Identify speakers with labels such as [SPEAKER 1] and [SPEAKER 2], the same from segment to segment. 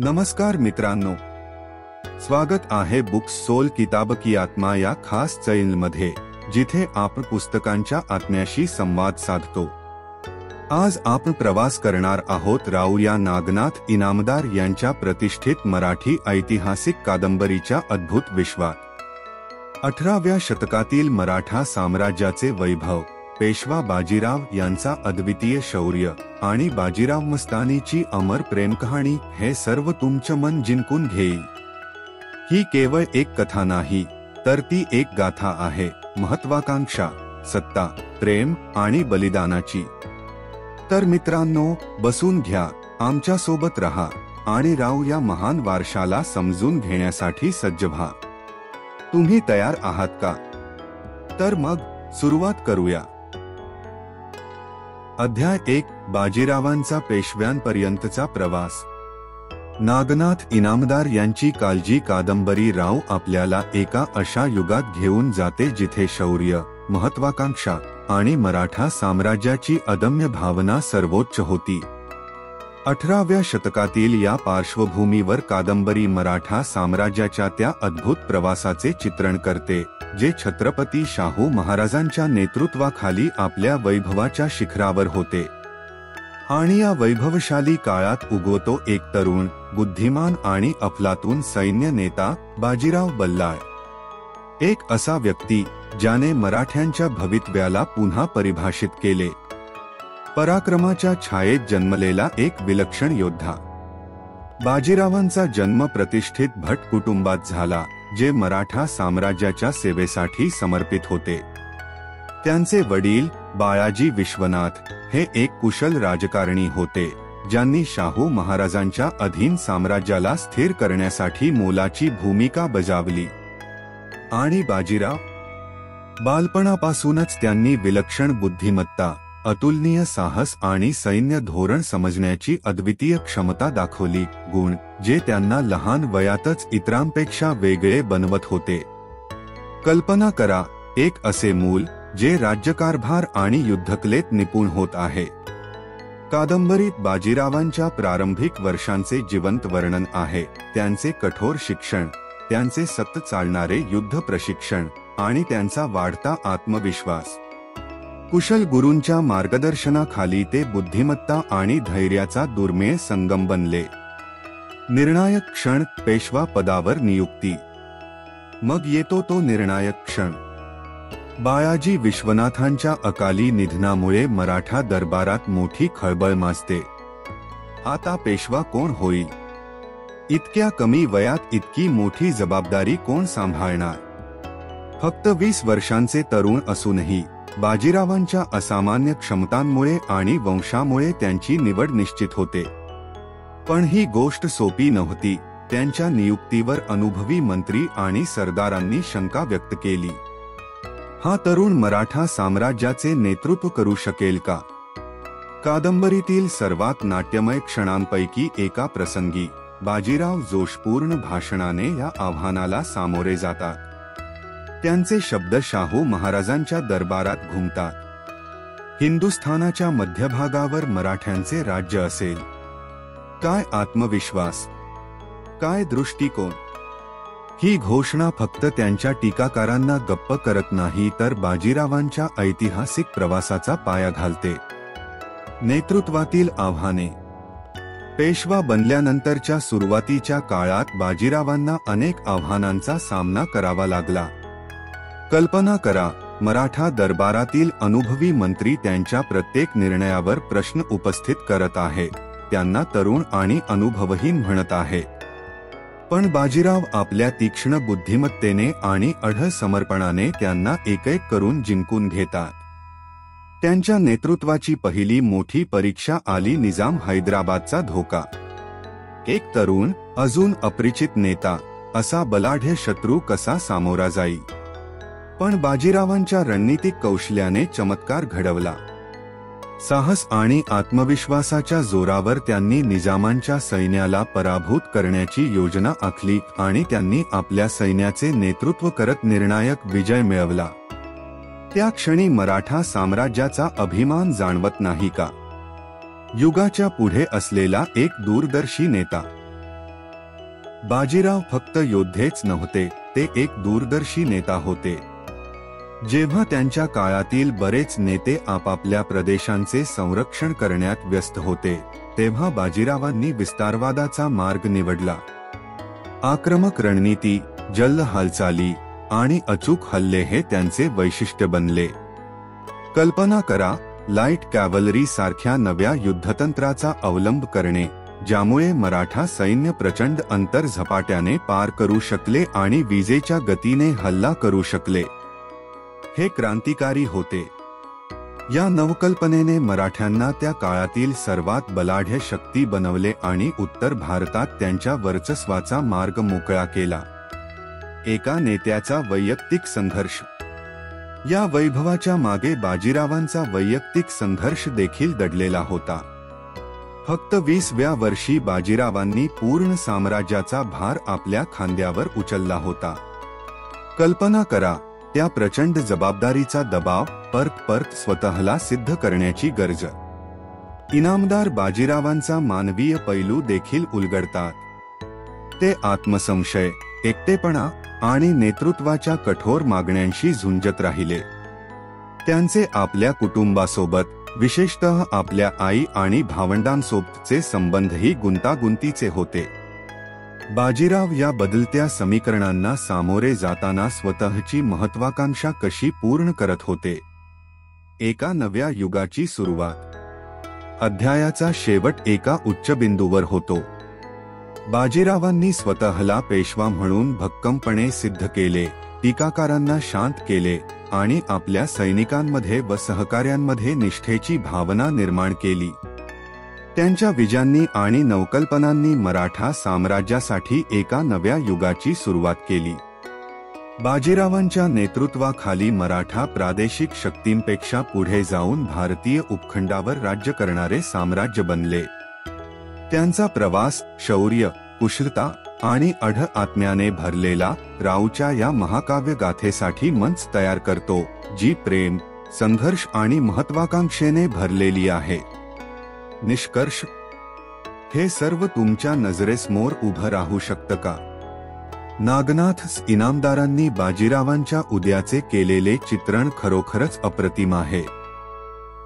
[SPEAKER 1] नमस्कार मित्रांनो, स्वागत आहे बुक्स सोल किताब की आत्मा या खास चॅनलमध्ये, जिथे आपण पुस्तकांच्या आत्म्याशी संवाद साधतो। आज आपण प्रवास करणार आहोत राऊया नागनाथ इनामदार यांच्या प्रतिष्ठित मराठी ऐतिहासिक कादंबरीच्या अद्भुत विश्वात। 18व्या शतकातील मराठा साम्राज्याचे वैभव, पेशवा बाजीराव यांचा अद्वितीय शौर्य आणि बाजीराव मस्तानीची अमर प्रेमकहाणी हे सर्व तुमचं मन जिंकून घेईल। ही केवळ एक कथा नाही, तर ती एक गाथा आहे महत्वाकांक्षा, सत्ता, प्रेम आणि बलिदानाची। तर मित्रांनो, बसून घ्या, आमच्या सोबत रहा आणि राव या महान वारशाला समजून घेण्यासाठी सज्ज व्हा। तुम्ही तयार आहात का? तर मग सुरुवात करूया। अध्याय 1, बाजीरावांचा पेशव्यांपर्यंतचा प्रवास। नागनाथ इनामदार यांची कालची कादंबरी राव आपल्याला एका अशा युगात घेऊन जाते जिथे शौर्य, महत्वाकांक्षा आणि मराठा साम्राज्याची अदम्य भावना सर्वोच्च होती। 18व्या शतकातील या पार्श्वभूमीवर कादंबरी मराठा साम्राज्याच्या त्या अद्भुत प्रवासाचे चित्रण करते, जे छत्रपती शाहू महाराजांच्या नेतृत्वाखाली आपल्या वैभवाच्या शिखरावर होते। आणि या वैभवशाली काळात उगवतो एक तरुण, बुद्धिमान आणि अफलातून सैन्य नेता, बाजीराव बल्लाळ। एक असा व्यक्ती ज्याने मराठ्यांच्या भवितव्याला पुन्हा परिभाषित केले। पराक्रमाच्या छायेत जन्मलेला एक विलक्षण योद्धा। बाजीरावांचा जन्म प्रतिष्ठित भट कुटुंबात झाला, जे मराठा साम्राज्याच्या सेवेसाठी समर्पित होते। त्यांचे वडील बाळाजी विश्वनाथ हे एक कुशल राजकारणी होते, ज्यांनी शाहू महाराजांच्या अधीन साम्राज्याला स्थिर करण्यासाठी मोलाची भूमिका बजावली। आणि बाजीराव, बालपणापासूनच त्यांनी विलक्षण बुद्धिमत्ता, अतुलनीय साहस आणि सैन्य धोरण समजण्याची अद्वितीय क्षमता दाखवली, गुण जे त्यांना लहान वयातच इतरांपेक्षा वेगळे बनवत होते। कल्पना करा, एक असे मूल जे राज्यकारभार आणि युद्धकलेत निपुण होत आहे। कादंबरीत बाजीरावांच्या प्रारंभिक वर्षांचे जिवंत वर्णन आहे, त्यांचे कठोर शिक्षण, त्यांचे सतत चालणारे युद्ध प्रशिक्षण आणि त्यांचा वाढता आत्मविश्वास। कुशल गुरूंच्या मार्गदर्शनाखाली ते बुद्धिमत्ता आणि धैर्याचा दुर्मिळ संगम बनले। निर्णायक क्षण, पेशवा पदावर नियुक्ती। मग येतो तो निर्णायक क्षण। बाळाजी विश्वनाथांच्या अकाली निधनामुळे मराठा दरबारात मोठी खळबळ माजते। आता पेशवा कोण होईल? इतक्या कमी वयात इतकी मोठी जबाबदारी कोण सांभाळणार? फक्त 20 वर्षांचे तरुण असूनही बाजीरावांच्या असामान्य क्षमतांमुळे आणि वंशामुळे त्यांची निवड निश्चित होते। पण ही गोष्ट सोपी नव्हती। त्यांच्या नियुक्तीवर अनुभवी मंत्री आणि सरदारांनी शंका व्यक्त केली। हा तरुण मराठा साम्राज्याचे नेतृत्व करू शकेल का? कादंबरीतील सर्वात नाट्यमय क्षणांपैकी एका प्रसंगी बाजीराव जोशपूर्ण भाषणाने या आव्हानाला सामोरे जातात। त्यांचे शब्द शाहू महाराजांच्या दरबारात घुमतात। हिंदुस्थानाच्या मध्यभागावर मराठ्यांचे राज्य असेल। काय आत्मविश्वास, काय दृष्टिकोन! ही घोषणा फक्त त्यांच्या टीकाकारांना गप्प करत नाही, तर बाजीरावांच्या ऐतिहासिक प्रवासाचा पाया घालते। नेतृत्वातील आव्हाने। पेशवा बनल्यानंतरच्या सुरुवातीच्या काळात बाजीरावांना अनेक आव्हानांचा सामना करावा लागला। कल्पना करा, मराठा दरबारातील अनुभवी मंत्री त्यांच्या प्रत्येक निर्णयावर प्रश्न उपस्थित करत आहेत, त्यांना तरुण आणि अनुभवहीन म्हणत आहेत। पण बाजीराव आपल्या तीक्ष्ण बुद्धिमत्तेने आणि अढळ समर्पणाने त्यांना एक-एक करून जिंकून घेतात। त्यांच्या नेतृत्वाची पहिली मोठी परीक्षा आली निजाम हैदराबादचा धोका। एक तरुण, अजून अपरिचित नेता, असा बलाढ्य शत्रू कसा सामोरा जाईल? पण बाजीरावांच्या रणनीतिक कौशल्याने चमत्कार घडवला। साहस आणि आत्मविश्वासाच्या जोरावर त्यांनी निजामांच्या सैन्याला पराभूत करण्याची योजना आखली आणि त्यांनी आपल्या सैन्याचे नेतृत्व करत निर्णायक विजय मिळवला। त्या क्षणी मराठा साम्राज्याचा अभिमान जाणवत नाही का? युगाच्या पुढे असलेला एक दूरदर्शी नेता। बाजीराव फक्त योद्धेच नव्हते, ते एक दूरदर्शी नेता होते. जेव्हा त्यांच्या काळातील बरेच नेते आपापल्या प्रदेशांचे संरक्षण करण्यात व्यस्त होते, तेव्हा बाजीरावांनी विस्तारवादाचा मार्ग निवडला. आक्रमक रणनीती, जल्द हालचाली आणि अचूक हल्ले हे त्यांचे वैशिष्ट्य बनले. कल्पना करा, लाईट कॅव्हलरी सारख्या नव्या युद्धतंत्राचा अवलंब करणे, ज्यामुळे मराठा सैन्य प्रचंड अंतर झपाट्याने पार करू शकले आणि विजेच्या गतीने हल्ला करू शकले. हे क्रांतिकारी होते. या नवकल्पनेने मराठ्यांना त्या काळातील सर्वात बलाढ्य शक्ती बनवले आणि उत्तर भारतात त्यांच्या वर्चस्वाचा मार्ग मोकळा केला. एका नेत्याचा वैयक्तिक संघर्ष. या वैभवाच्या मागे बाजीरावांचा वैयक्तिक संघर्ष देखील दडलेला होता. फक्त 20व्या वर्षी बाजीरावांनी पूर्ण साम्राज्याचा भार आपल्या खांद्यावर उचलला होता. कल्पना करा, त्या प्रचंड जबाबदारीचा दबाव, परत स्वतःला सिद्ध करण्याची गरज. इनामदार बाजीरावांचा मानवीय पैलू देखील उलगडतात. ते आत्मसंशय, एकटेपणा आणि नेतृत्वाच्या कठोर मागण्यांशी झुंजत राहिले. त्यांचे आपल्या कुटुंबासोबत, विशेषतः आपल्या आई आणि भावंडांसोबतचे संबंधही गुंतागुंतीचे होते. बाजीराव या बदलत्या समीकरणांना सामोरे जाताना स्वतःची महत्वाकांक्षा कशी पूर्ण करत होते. एका नव्या युगाची सुरुवात. अध्यायाचा शेवट एका उच्चबिंदूवर होतो. बाजीरावांनी स्वतःला पेशवा म्हणून भक्कमपणे सिद्ध केले, टीकाकारांना शांत केले आणि आपल्या सैनिकांमध्ये व सहकार्यांमध्ये निष्ठेची भावना निर्माण केली. त्यांच्या विजयांनी आणि नवकल्पनांनी मराठा साम्राज्यासाठी एका नव्या युगाची सुरुवात केली. बाजीरावांच्या नेतृत्वाखाली मराठा प्रादेशिक शक्तींपेक्षा पुढे जाऊन भारतीय उपखंडावर राज्य करणारे साम्राज्य बनले. त्यांचा प्रवास शौर्य, कुशलता आणि अढ आत्म्याने भरलेला राऊच्या या महाकाव्य गाथेसाठी मंच तयार करतो, जी प्रेम, संघर्ष आणि महत्वाकांक्षेने भरलेली आहे. निष्कर्ष. हे सर्व तुमच्या नजरेसमोर उभं राहू शकतं का? नागनाथ इनामदारांनी बाजीरावांच्या उद्याचे केलेले चित्रण खरोखरच अप्रतिम आहे.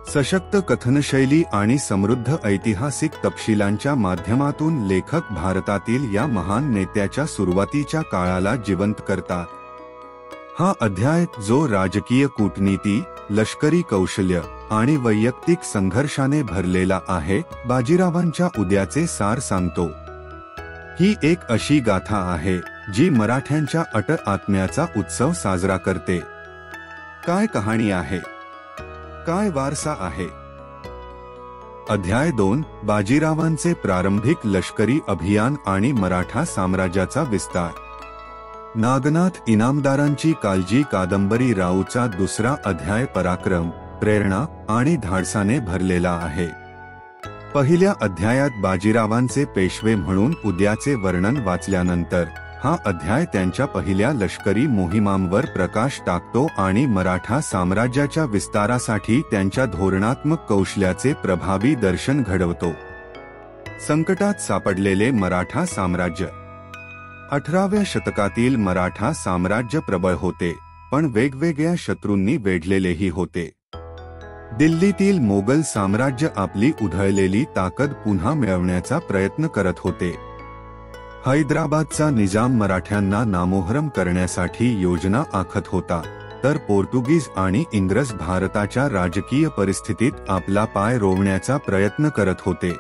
[SPEAKER 1] सशक्त कथनशैली आणि समृद्ध ऐतिहासिक तपशिलांच्या माध्यमातून लेखक भारतातील या महान नेत्याच्या सुरुवातीच्या काळाला जिवंत करतात. हा अध्याय, जो राजकीय कूटनीती, लष्करी कौशल्य आणि वैयक्तिक संघर्षाने भरलेला आहे, बाजीरावांच्या उद्याचे सार सांगतो. ही एक अशी गाथा आहे जी मराठ्यांच्या अट आत्म्याचा उत्सव साजरा करते. काय कहाणी आहे, काय वारसा आहे. अध्याय 2, बाजीरावांचे प्रारंभिक लष्करी अभियान आणि मराठा साम्राज्याचा विस्तार. नागनाथ इनामदारांची काळजी कादंबरी राऊचा दुसरा अध्याय पराक्रम, प्रेरणा आणि धाडसाने भरलेला आहे. पहिल्या अध्यायात बाजीरावांचे पेशवे म्हणून उद्याचे वर्णन वाचल्यानंतर हा अध्याय त्यांच्या पहिल्या लष्करी मोहिमांवर प्रकाश टाकतो आणि मराठा साम्राज्याच्या विस्तारासाठी त्यांच्या धोरणात्मक कौशल्याचे प्रभावी दर्शन घडवतो. संकटात सापडलेले मराठा साम्राज्य. 18व्या शतकातील मराठा साम्राज्य प्रबळ होते, पण वेगवेगळ्या शत्रूंनी वेढलेलेही होते. दिल्लीतील मोगल साम्राज्य आपली उधळलेली ताकद पुन्हा मिळवण्याचा प्रयत्न करत होते. हैदराबादचा निजाम मराठ्यांना नामोहरम करण्यासाठी योजना आखत होता, तर पोर्तुगीज आणि इंग्रज भारताच्या राजकीय परिस्थितीत आपला पाय रोवण्याचा प्रयत्न करत होते.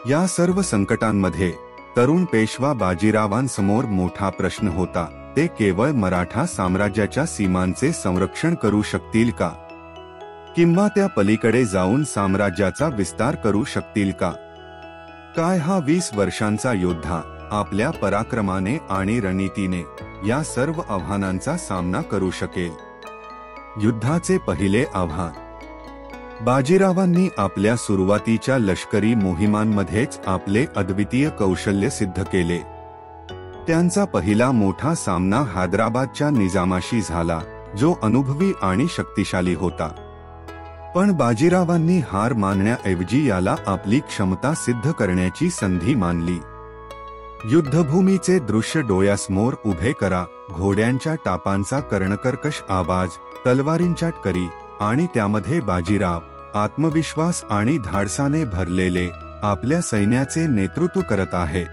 [SPEAKER 1] या सर्व संकटांमध्ये तरुण पेशवा बाजीरावांसमोर मोठा प्रश्न होता. ते केवळ मराठा साम्राज्याच्या सीमांचे संरक्षण करू शकतील का, किंवा त्या पलीकडे जाऊन साम्राज्याचा विस्तार करू शकतील का? काय हा 20 वर्षांचा योद्धा आपल्या पराक्रमाने आणि रणनीतीने या सर्व आव्हानांचा सामना करू शकेल? युद्धाचे पहिले आव्हान. बाजीरावांनी आपल्या सुरुवातीच्या लष्करी मोहिमांमध्येच आपले अद्वितीय कौशल्य सिद्ध केले. त्यांचा पहिला मोठा सामना हैदराबादच्या निजामाशी झाला, जो अनुभवी आणि शक्तिशाली होता. पण बाजीरावांनी हार मानण्याऐवजी याला आपली क्षमता सिद्ध करण्याची संधी मानली. युद्धभूमीचे दृश्य डोळ्यासमोर उभे करा. घोड्यांच्या टापांचा कर्णकर्कश आवाज, तलवारींच्या टकरी आणि त्यामध्ये बाजीराव आत्मविश्वास आणि धाडसाने भरलेले आपल्या सैन्याचे नेतृत्व करत आहे.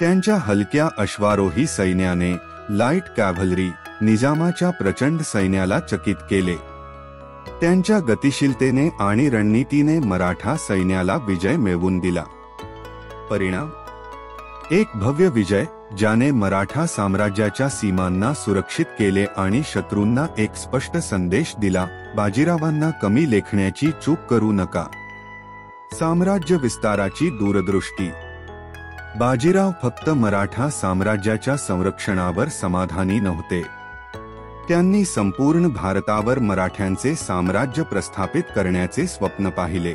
[SPEAKER 1] त्यांच्या हलक्या अश्वारोही सैन्याने लाईट कॅव्हलरी निजामाच्या प्रचंड सैन्याला चकित केले. त्यांच्या गतिशीलतेने आणि रणनीतीने मराठा सैन्याला विजय मिळवून दिला. परिणाम, एक भव्य विजय ज्याने मराठा साम्राज्याच्या सीमांना सुरक्षित केले आणि शत्रूंना एक स्पष्ट संदेश दिला: बाजीरावांना कमी लेखण्याची चूक करू नका. साम्राज्य विस्ताराची दूरदृष्टी. बाजीराव फक्त मराठा साम्राज्याच्या संरक्षणावर समाधानी नव्हते. त्यांनी संपूर्ण भारतावर मराठ्यांचे साम्राज्य प्रस्थापित करण्याचे स्वप्न पाहिले.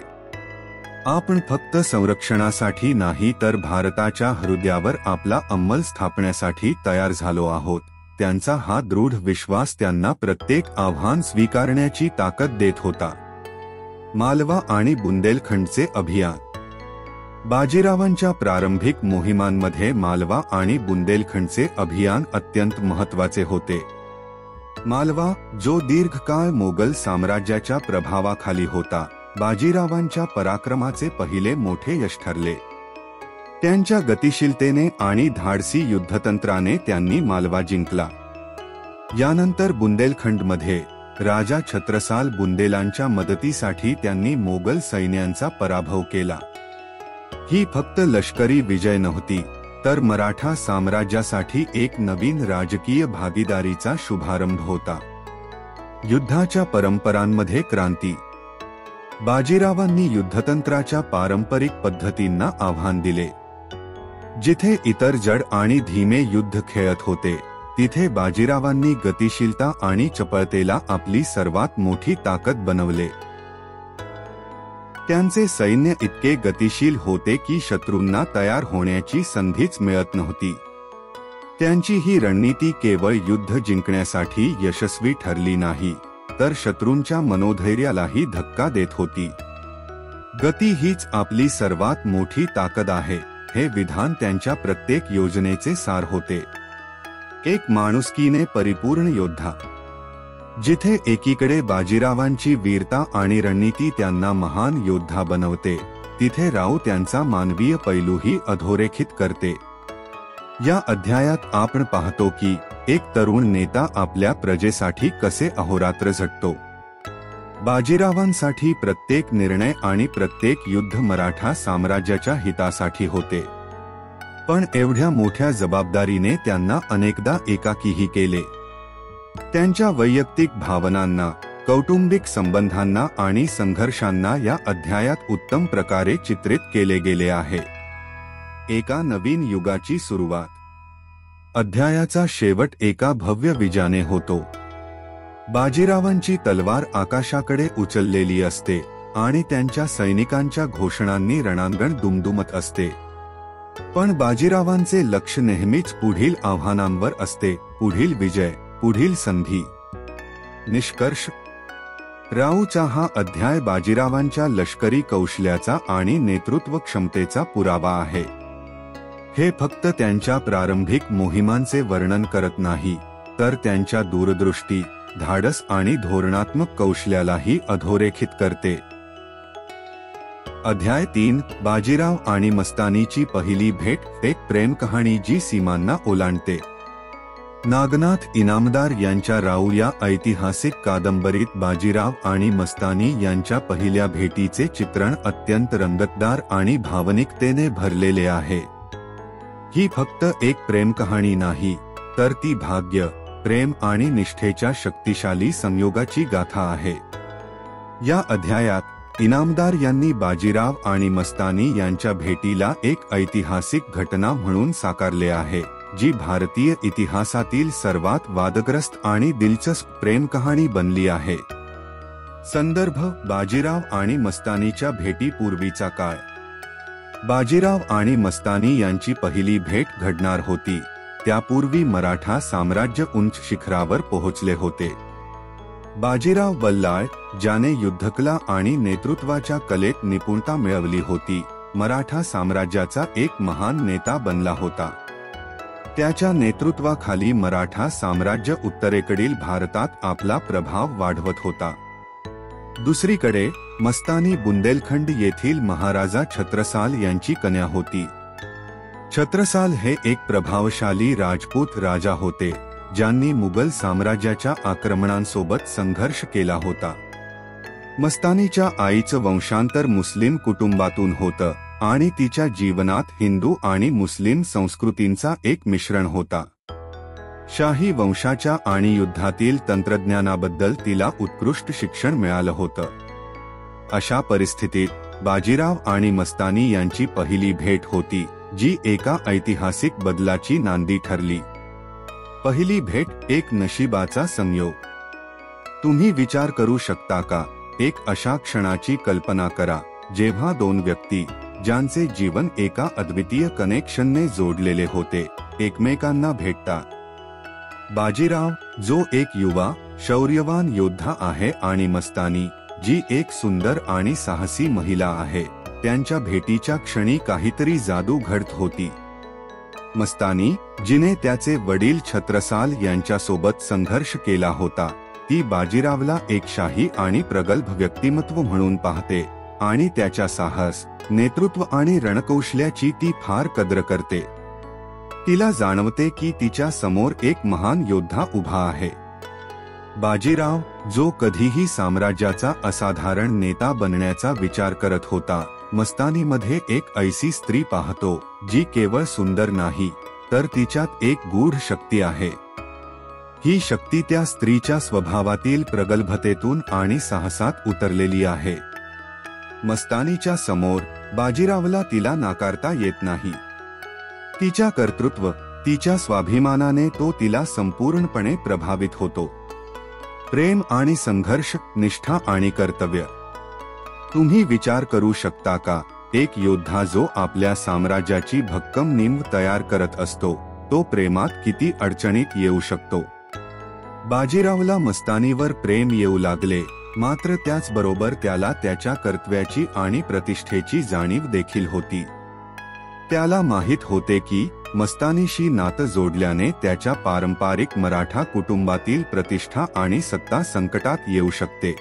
[SPEAKER 1] आपण फक्त संरक्षणासाठी नाही तर भारताच्या हृदयावर आपला अंमल स्थापण्यासाठी तयार झालो आहोत. त्यांचा हा दृढ विश्वास त्यांना प्रत्येक आव्हान स्वीकारण्याची ताकद देत होता. मालवा आणि बुंदेलखंडचे अभियान. बाजीरावांच्या प्रारंभिक मोहिमांमध्ये मालवा आणि बुंदेलखंडचे अभियान अत्यंत महत्त्वाचे होते. मालवा, जो दीर्घकाळ मोगल साम्राज्याच्या प्रभावाखाली होता, बाजीरावांच्या पराक्रमाचे पहिले मोठे यश ठरले. त्यांच्या गतिशीलतेने आणि धाडसी युद्धतंत्राने त्यांनी मालवा जिंकला. यानंतर बुंदेलखंडमध्ये राजा छत्रसाल बुंदेलांच्या मदतीसाठी त्यांनी मोगल सैन्यांचा पराभव केला. ही फक्त लष्करी विजय नव्हती, तर मराठा साम्राज्यासाठी एक नवीन राजकीय भागीदारीचा शुभारंभ होता. युद्धाच्या परंपरांमध्ये क्रांती. बाजीरावांनी युद्धतंत्राच्या पारंपरिक पद्धतींना आव्हान दिले. जिथे इतर जड आणि धीमे युद्ध खेळत होते, तिथे बाजीरावांनी गतिशीलता आणि चपळतेला आपली सर्वात मोठी ताकद बनवले. त्यांचे सैन्य इतके गतिशील होते की शत्रूंना तयार होण्याची संधीच मिळत नव्हती. त्यांची ही रणनीती केवळ युद्ध जिंकण्यासाठी यशस्वी ठरली नाही, तर शत्रूंच्या मनोधैर्यालाही धक्का देत होती. गती हीच आपली सर्वात मोठी ताकद आहे, हे विधान त्यांच्या प्रत्येक योजनेचे सार होते. एक माणुसकीने परिपूर्ण योद्धा. जिथे एकीकडे बाजीरावांची वीरता आणि रणनीती त्यांना महान योद्धा बनवते, तिथे राव त्यांचा मानवीय पैलूही अधोरेखित करते. या अध्यायात आपण पाहतो की एक तरुण नेता आपल्या प्रजेसाठी कसे अहोरात्र झटतो. बाजीरावांसाठी प्रत्येक निर्णय आणि प्रत्येक युद्ध मराठा साम्राज्याच्या हितासाठी होते. पण एवढ्या मोठ्या जबाबदारीने त्यांना अनेकदा एकाकीही केले. त्यांच्या वैयक्तिक भावनांना, कौटुंबिक संबंधांना आणि संघर्षांना या अध्यायात उत्तम प्रकारे चित्रित केले गेले आहे. एका नवीन युगाची सुरुवात. अध्यायाचा शेवट एका भव्य विजयाने होतो. बाजीरावांची तलवार आकाशाकडे उचललेली असते आणि त्यांच्या सैनिकांच्या घोषणांनी रणांगण दुमदुमत असते. पण बाजीरावांचे लक्ष नेहमीच पुढील आव्हानांवर असते, पुढील विजय, पुढील संधी. निष्कर्ष. राऊचा हा अध्याय बाजीरावांच्या लष्करी कौशल्याचा आणि नेतृत्व क्षमतेचा पुरावा आहे. हे फक्त त्यांच्या प्रारंभिक मोहिमांचे वर्णन करत नाही, तर त्यांच्या दूरदृष्टी, धाडस आणि धोरणात्मक कौशल्यालाही अधोरेखित करते. अध्याय 3. बाजीराव आणि मस्तानीची पहिली भेट. एक प्रेम कहाणी जी सीमांना ओलांडते. नागनाथ इनामदार यांच्या राऊ या ऐतिहासिक कादंबरीत बाजीराव आणि मस्तानी यांच्या पहिल्या भेटीचे चित्रण अत्यंत रंगतदार आणि भावनिकतेने भरलेले आहे. ही फक्त एक प्रेम कहाणी नाही, तर ती भाग्य, प्रेम आणि निष्ठेच्या शक्तिशाली संयोगाची गाथा आहे. या अध्यायात इनामदार यांनी बाजीराव आणि मस्तानी यांच्या भेटीला एक ऐतिहासिक घटना म्हणून साकारले आहे, जी भारतीय इतिहासातील सर्वात वादग्रस्त आणि दिलचस्प प्रेम कहाणी बनली आहे. संदर्भ. बाजीराव आणि मस्तानीच्या भेटीपूर्वीचा काळ. बाजीराव आणि मस्तानी यांची पहिली भेट घडणार होती त्यापूर्वी मराठा साम्राज्य उंच शिखरावर पोहोचले होते. बाजीराव बल्लाळ, ज्याने युद्धकला आणि नेतृत्वाच्या कलेत निपुणता मिळवली होती, मराठा साम्राज्याचा एक महान नेता बनला होता. त्याच्या नेतृत्वाखाली मराठा साम्राज्य उत्तरेकडील भारतात आपला प्रभाव वाढवत होता. दुसरीकडे मस्तानी बुंदेलखंड येथील महाराजा छत्रसाल यांची कन्या होती. छत्रसाल हे एक प्रभावशाली राजपूत राजा होते, ज्यांनी मुघल साम्राज्याच्या आक्रमणांसोबत संघर्ष केला होता. मस्तानीच्या आईचं वंशांतर मुस्लिम कुटुंबातून होतं आणि तिच्या जीवनात हिंदू आणि मुस्लिम संस्कृतींचा एक मिश्रण होता. शाही वंशाच्या आणि युद्धातील तंत्रज्ञानाबद्दल तिला उत्कृष्ट शिक्षण मिळालं होतं. अशा परिस्थितीत बाजीराव आणि मस्तानी यांची पहिली भेट होती, जी एका ऐतिहासिक बदलाची नांदी ठरली. पहिली भेट एक नशिबाचा संयोग. तुम्ही विचार करू शकता का? एक अशा क्षणाची कल्पना करा जेव्हा दोन व्यक्ती, ज्यांचे जीवन एका अद्वितीय कनेक्शनने जोडलेले होते, एकमेकांना भेटतात. बाजीराव, जो एक युवा शौर्यवान योद्धा आहे, आणि मस्तानी, जी एक सुंदर आणि साहसी महिला आहे, त्यांच्या भेटीच्या क्षणी काहीतरी जादू घडत होती. मस्तानी, जिने त्याचे वडील छत्रसाल यांच्यासोबत संघर्ष केला होता, ती बाजीरावला एक शाही आणि प्रगल्भ व्यक्तिमत्व म्हणून पाहते आणि त्याच्या साहस, नेतृत्व आणि रणकौशल्याची ती फार कद्र करते. तिला जाणवते की तिच्या समोर एक महान योद्धा उभा आहे. बाजीराव, जो कधीही साम्राज्याचा असाधारण नेता बनण्याचा विचार करत होता, मस्तानीमध्ये एक ऐसी स्त्री पाहतो, जी केवळ सुंदर नाही, तर तिच्यात एक गूढ शक्ती आहे. ही शक्ती त्या स्त्रीच्या स्वभावातील प्रगल्भतेतून आणि साहसात उतरलेली आहे. मस्तानीच्या समोर बाजीरावला तिला नाकारता येत नाही. तिच्या कर्तृत्व, तिच्या स्वाभिमानाने तो तिला संपूर्णपणे प्रभावित होतो. प्रेम आणि संघर्ष, निष्ठा आणि कर्तव्य. तुम्ही विचार करू शकता का? एक योद्धा जो आपल्या साम्राज्याची भक्कम नींव तयार करत असतो, तो प्रेमात किती अडचणीत येऊ शकतो. बाजीरावला मस्तानीवर प्रेम येऊ लागले, मात्र त्याचबरोबर त्याला त्याच्या कर्तव्याची आणि प्रतिष्ठेची जाणीव देखील होती. त्याला माहीत होते की मस्तानीशी नातं जोडल्याने त्याच्या पारंपरिक मराठा कुटुंबातील प्रतिष्ठा आणि सत्ता संकटात येऊ शकते.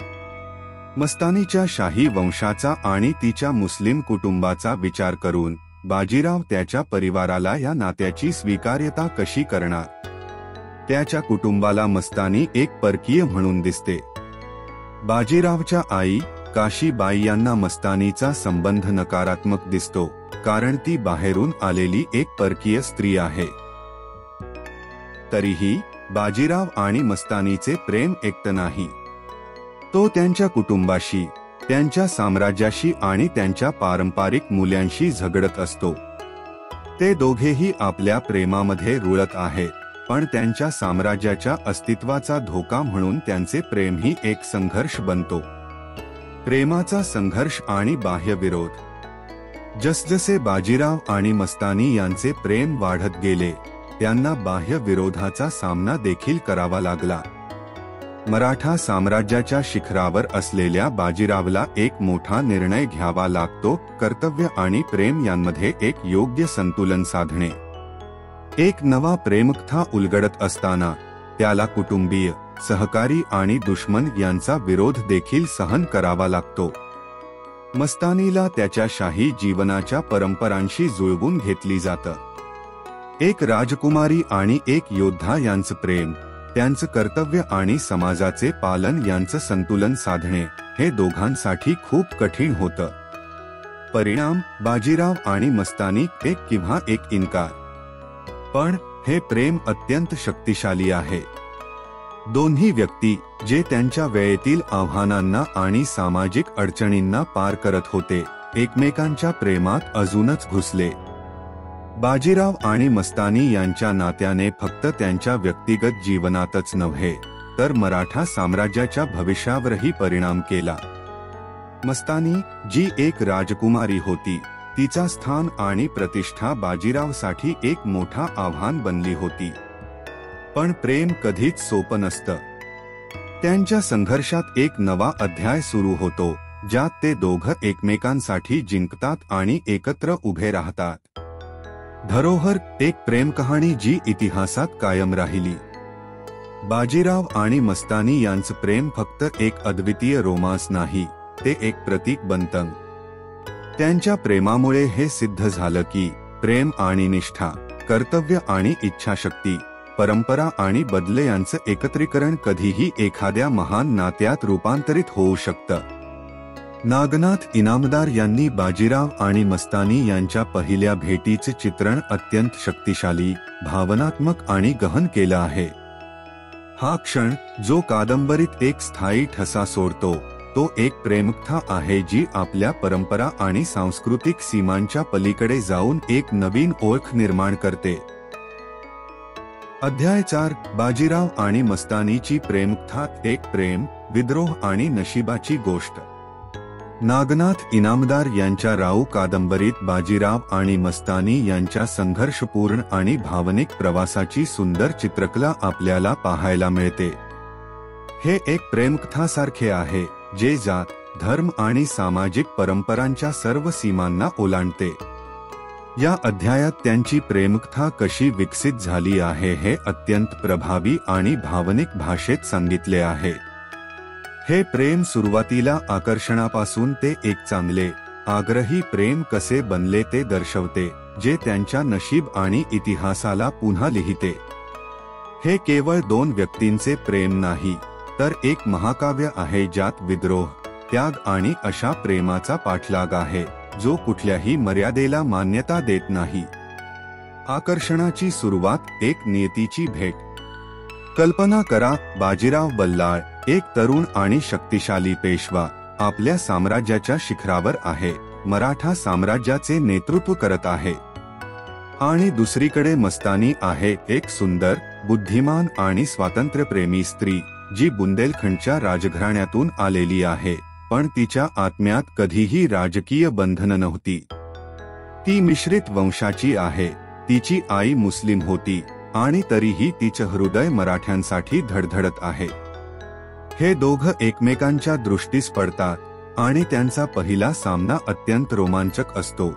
[SPEAKER 1] मस्तानीच्या शाही वंशाचा आणि तिच्या मुस्लिम कुटुंबाचा विचार करून बाजीराव त्याच्या परिवाराला या नात्याची स्वीकार्यता कशी करणार? त्याच्या कुटुंबाला मस्तानी एक परकीय म्हणून दिसते. बाजीरावच्या आई काशीबाई यांना मस्तानीचा संबंध नकारात्मक दिसतो, कारण ती बाहेरून आलेली एक परकीय स्त्री आहे. तरीही बाजीराव आणि मस्तानीचे प्रेम एकटं नाही. तो त्यांच्या कुटुंबाशी, त्यांच्या साम्राज्याशी आणि त्यांच्या पारंपरिक मूल्यांशी झगडत असतो. ते दोघेही आपल्या प्रेमामध्ये रुळत आहेत, पण त्यांच्या साम्राज्याच्या अस्तित्वाचा धोका म्हणून त्यांचे प्रेमही एक संघर्ष बनतो. प्रेमाचा संघर्ष आणि बाह्य विरोध. जसजसे बाजीराव आणि मस्तानी यांचे प्रेम वाढत गेले, त्यांना बाह्य विरोधाचा सामना देखील करावा लागला. मराठा साम्राज्याच्या शिखरावर असलेल्या बाजीरावला एक मोठा निर्णय घ्यावा लागतो, कर्तव्य आणि प्रेम यांमध्ये एक योग्य संतुलन साधणे. एक नवा प्रेमकथा उलगडत असताना त्याला कुटुंबीय, सहकारी आणि दुश्मन यांचा विरोध देखील सहन करावा लागतो. मस्तानीला त्याच्या शाही जीवनाच्या परंपरांशी जुळवून घेतली जातं. एक राजकुमारी आणि एक योद्धा यांचं प्रेम, त्यांचं कर्तव्य आणि समाजाचे पालन यांचं संतुलन साधणे हे दोघांसाठी खूप कठीण होतं. परिणाम, बाजीराव आणि मस्तानी एक किंवा एक इन्कार. पण हे प्रेम अत्यंत शक्तिशाली आहे. दोन्ही व्यक्ती, जे त्यांच्या वेळेतील आव्हानांना आणि सामाजिक अडचणींना पार करत होते, एकमेकांच्या प्रेमात अजूनच घुसले. बाजीराव आणि मस्तानी यांच्या नात्याने फक्त त्यांच्या व्यक्तिगत जीवनातच नव्हे, तर मराठा साम्राज्याच्या भविष्यावरही परिणाम केला. मस्तानी, जी एक राजकुमारी होती, तिचा स्थान आणि प्रतिष्ठा बाजीरावसाठी एक मोठा आव्हान बनली होती. पण प्रेम कधीच सोपं नसतं. त्यांच्या संघर्षात एक नवा अध्याय सुरू होतो, ज्यात ते दोघं एकमेकांसाठी जिंकतात आणि एकत्र उभे राहतात. धरोहर, एक प्रेम कहाणी जी इतिहासात कायम राहिली. बाजीराव आणि मस्तानी यांचं प्रेम फक्त एक अद्वितीय रोमांस नाही, ते एक प्रतीक बनतं. त्यांच्या प्रेमामुळे हे सिद्ध झालं की प्रेम आणि निष्ठा, कर्तव्य आणि इच्छाशक्ती, परंपरा आणि बदले यांचं एकत्रीकरण कधीही एखाद्या महान नात्यात रूपांतरित होऊ शकतं. नागनाथ इनामदार यांनी बाजीराव आणि मस्तानी यांच्या पहिल्या भेटीचे चित्रण अत्यंत शक्तिशाली, भावनात्मक आणि गहन केलं आहे. हा क्षण, जो कादंबरीत एक स्थायी ठसा सोडतो, तो एक प्रेमकथा आहे जी आपल्या परंपरा आणि सांस्कृतिक सीमांच्या पलीकडे जाऊन एक नवीन ओळख निर्माण करते. अध्याय 4, बाजीराव आणि मस्तानीची प्रेमकथा. एक प्रेम, विद्रोह आणि नशिबाची गोष्ट. नागनाथ इनामदार यांच्या राऊ कादंबरीत बाजीराव आणि मस्तानी यांच्या संघर्षपूर्ण आणि भावनिक प्रवासाची सुंदर चित्रकला आपल्याला पाहायला मिळते. हे एक प्रेमकथासारखे आहे जे जात, धर्म आणि सामाजिक परंपरांच्या सर्व सीमांना ओलांडते. या अध्यायात त्यांची प्रेमकथा कशी विकसित झाली आहे हे अत्यंत प्रभावी आणि भावनिक भाषेत सांगितले आहे. हे प्रेम सुरुवातीला आकर्षणापासून ते एक चांगले, आग्रही प्रेम कसे बनले ते दर्शवते, जे त्यांच्या नशीब आणि इतिहासाला पुन्हा लिहिते. हे केवळ दोन व्यक्तींचे प्रेम नाही, तर एक महाकाव्य आहे ज्यात विद्रोह, त्याग आणि अशा प्रेमाचा पाठलाग आहे जो कुठल्याही मर्यादेला मान्यता देत नाही. आकर्षणाची सुरुवात, एक नियतीची भेट. कल्पना करा, बाजीराव बल्लाळ, एक तरुण आणि शक्तिशाली पेशवा, आपल्या साम्राज्याच्या शिखरावर आहे, मराठा साम्राज्याचे नेतृत्व करत आहे. आणि दुसरीकडे मस्तानी आहे, एक सुंदर, बुद्धिमान आणि स्वातंत्र्यप्रेमी स्त्री, जी बुंदेलखंडच्या राजघराण्यातून आलेली आहे, पण तिच्या आत्म्यात कधीही राजकीय बंधनं नव्हती. ती मिश्रित वंशाची आहे, तिची आई मुस्लिम होती, आणि तरीही तिचं हृदय मराठ्यांसाठी धडधडत आहे. हे दोघं एकमेकांच्या दृष्टीस पडतात आणि त्यांचा पहिला सामना अत्यंत रोमांचक असतो.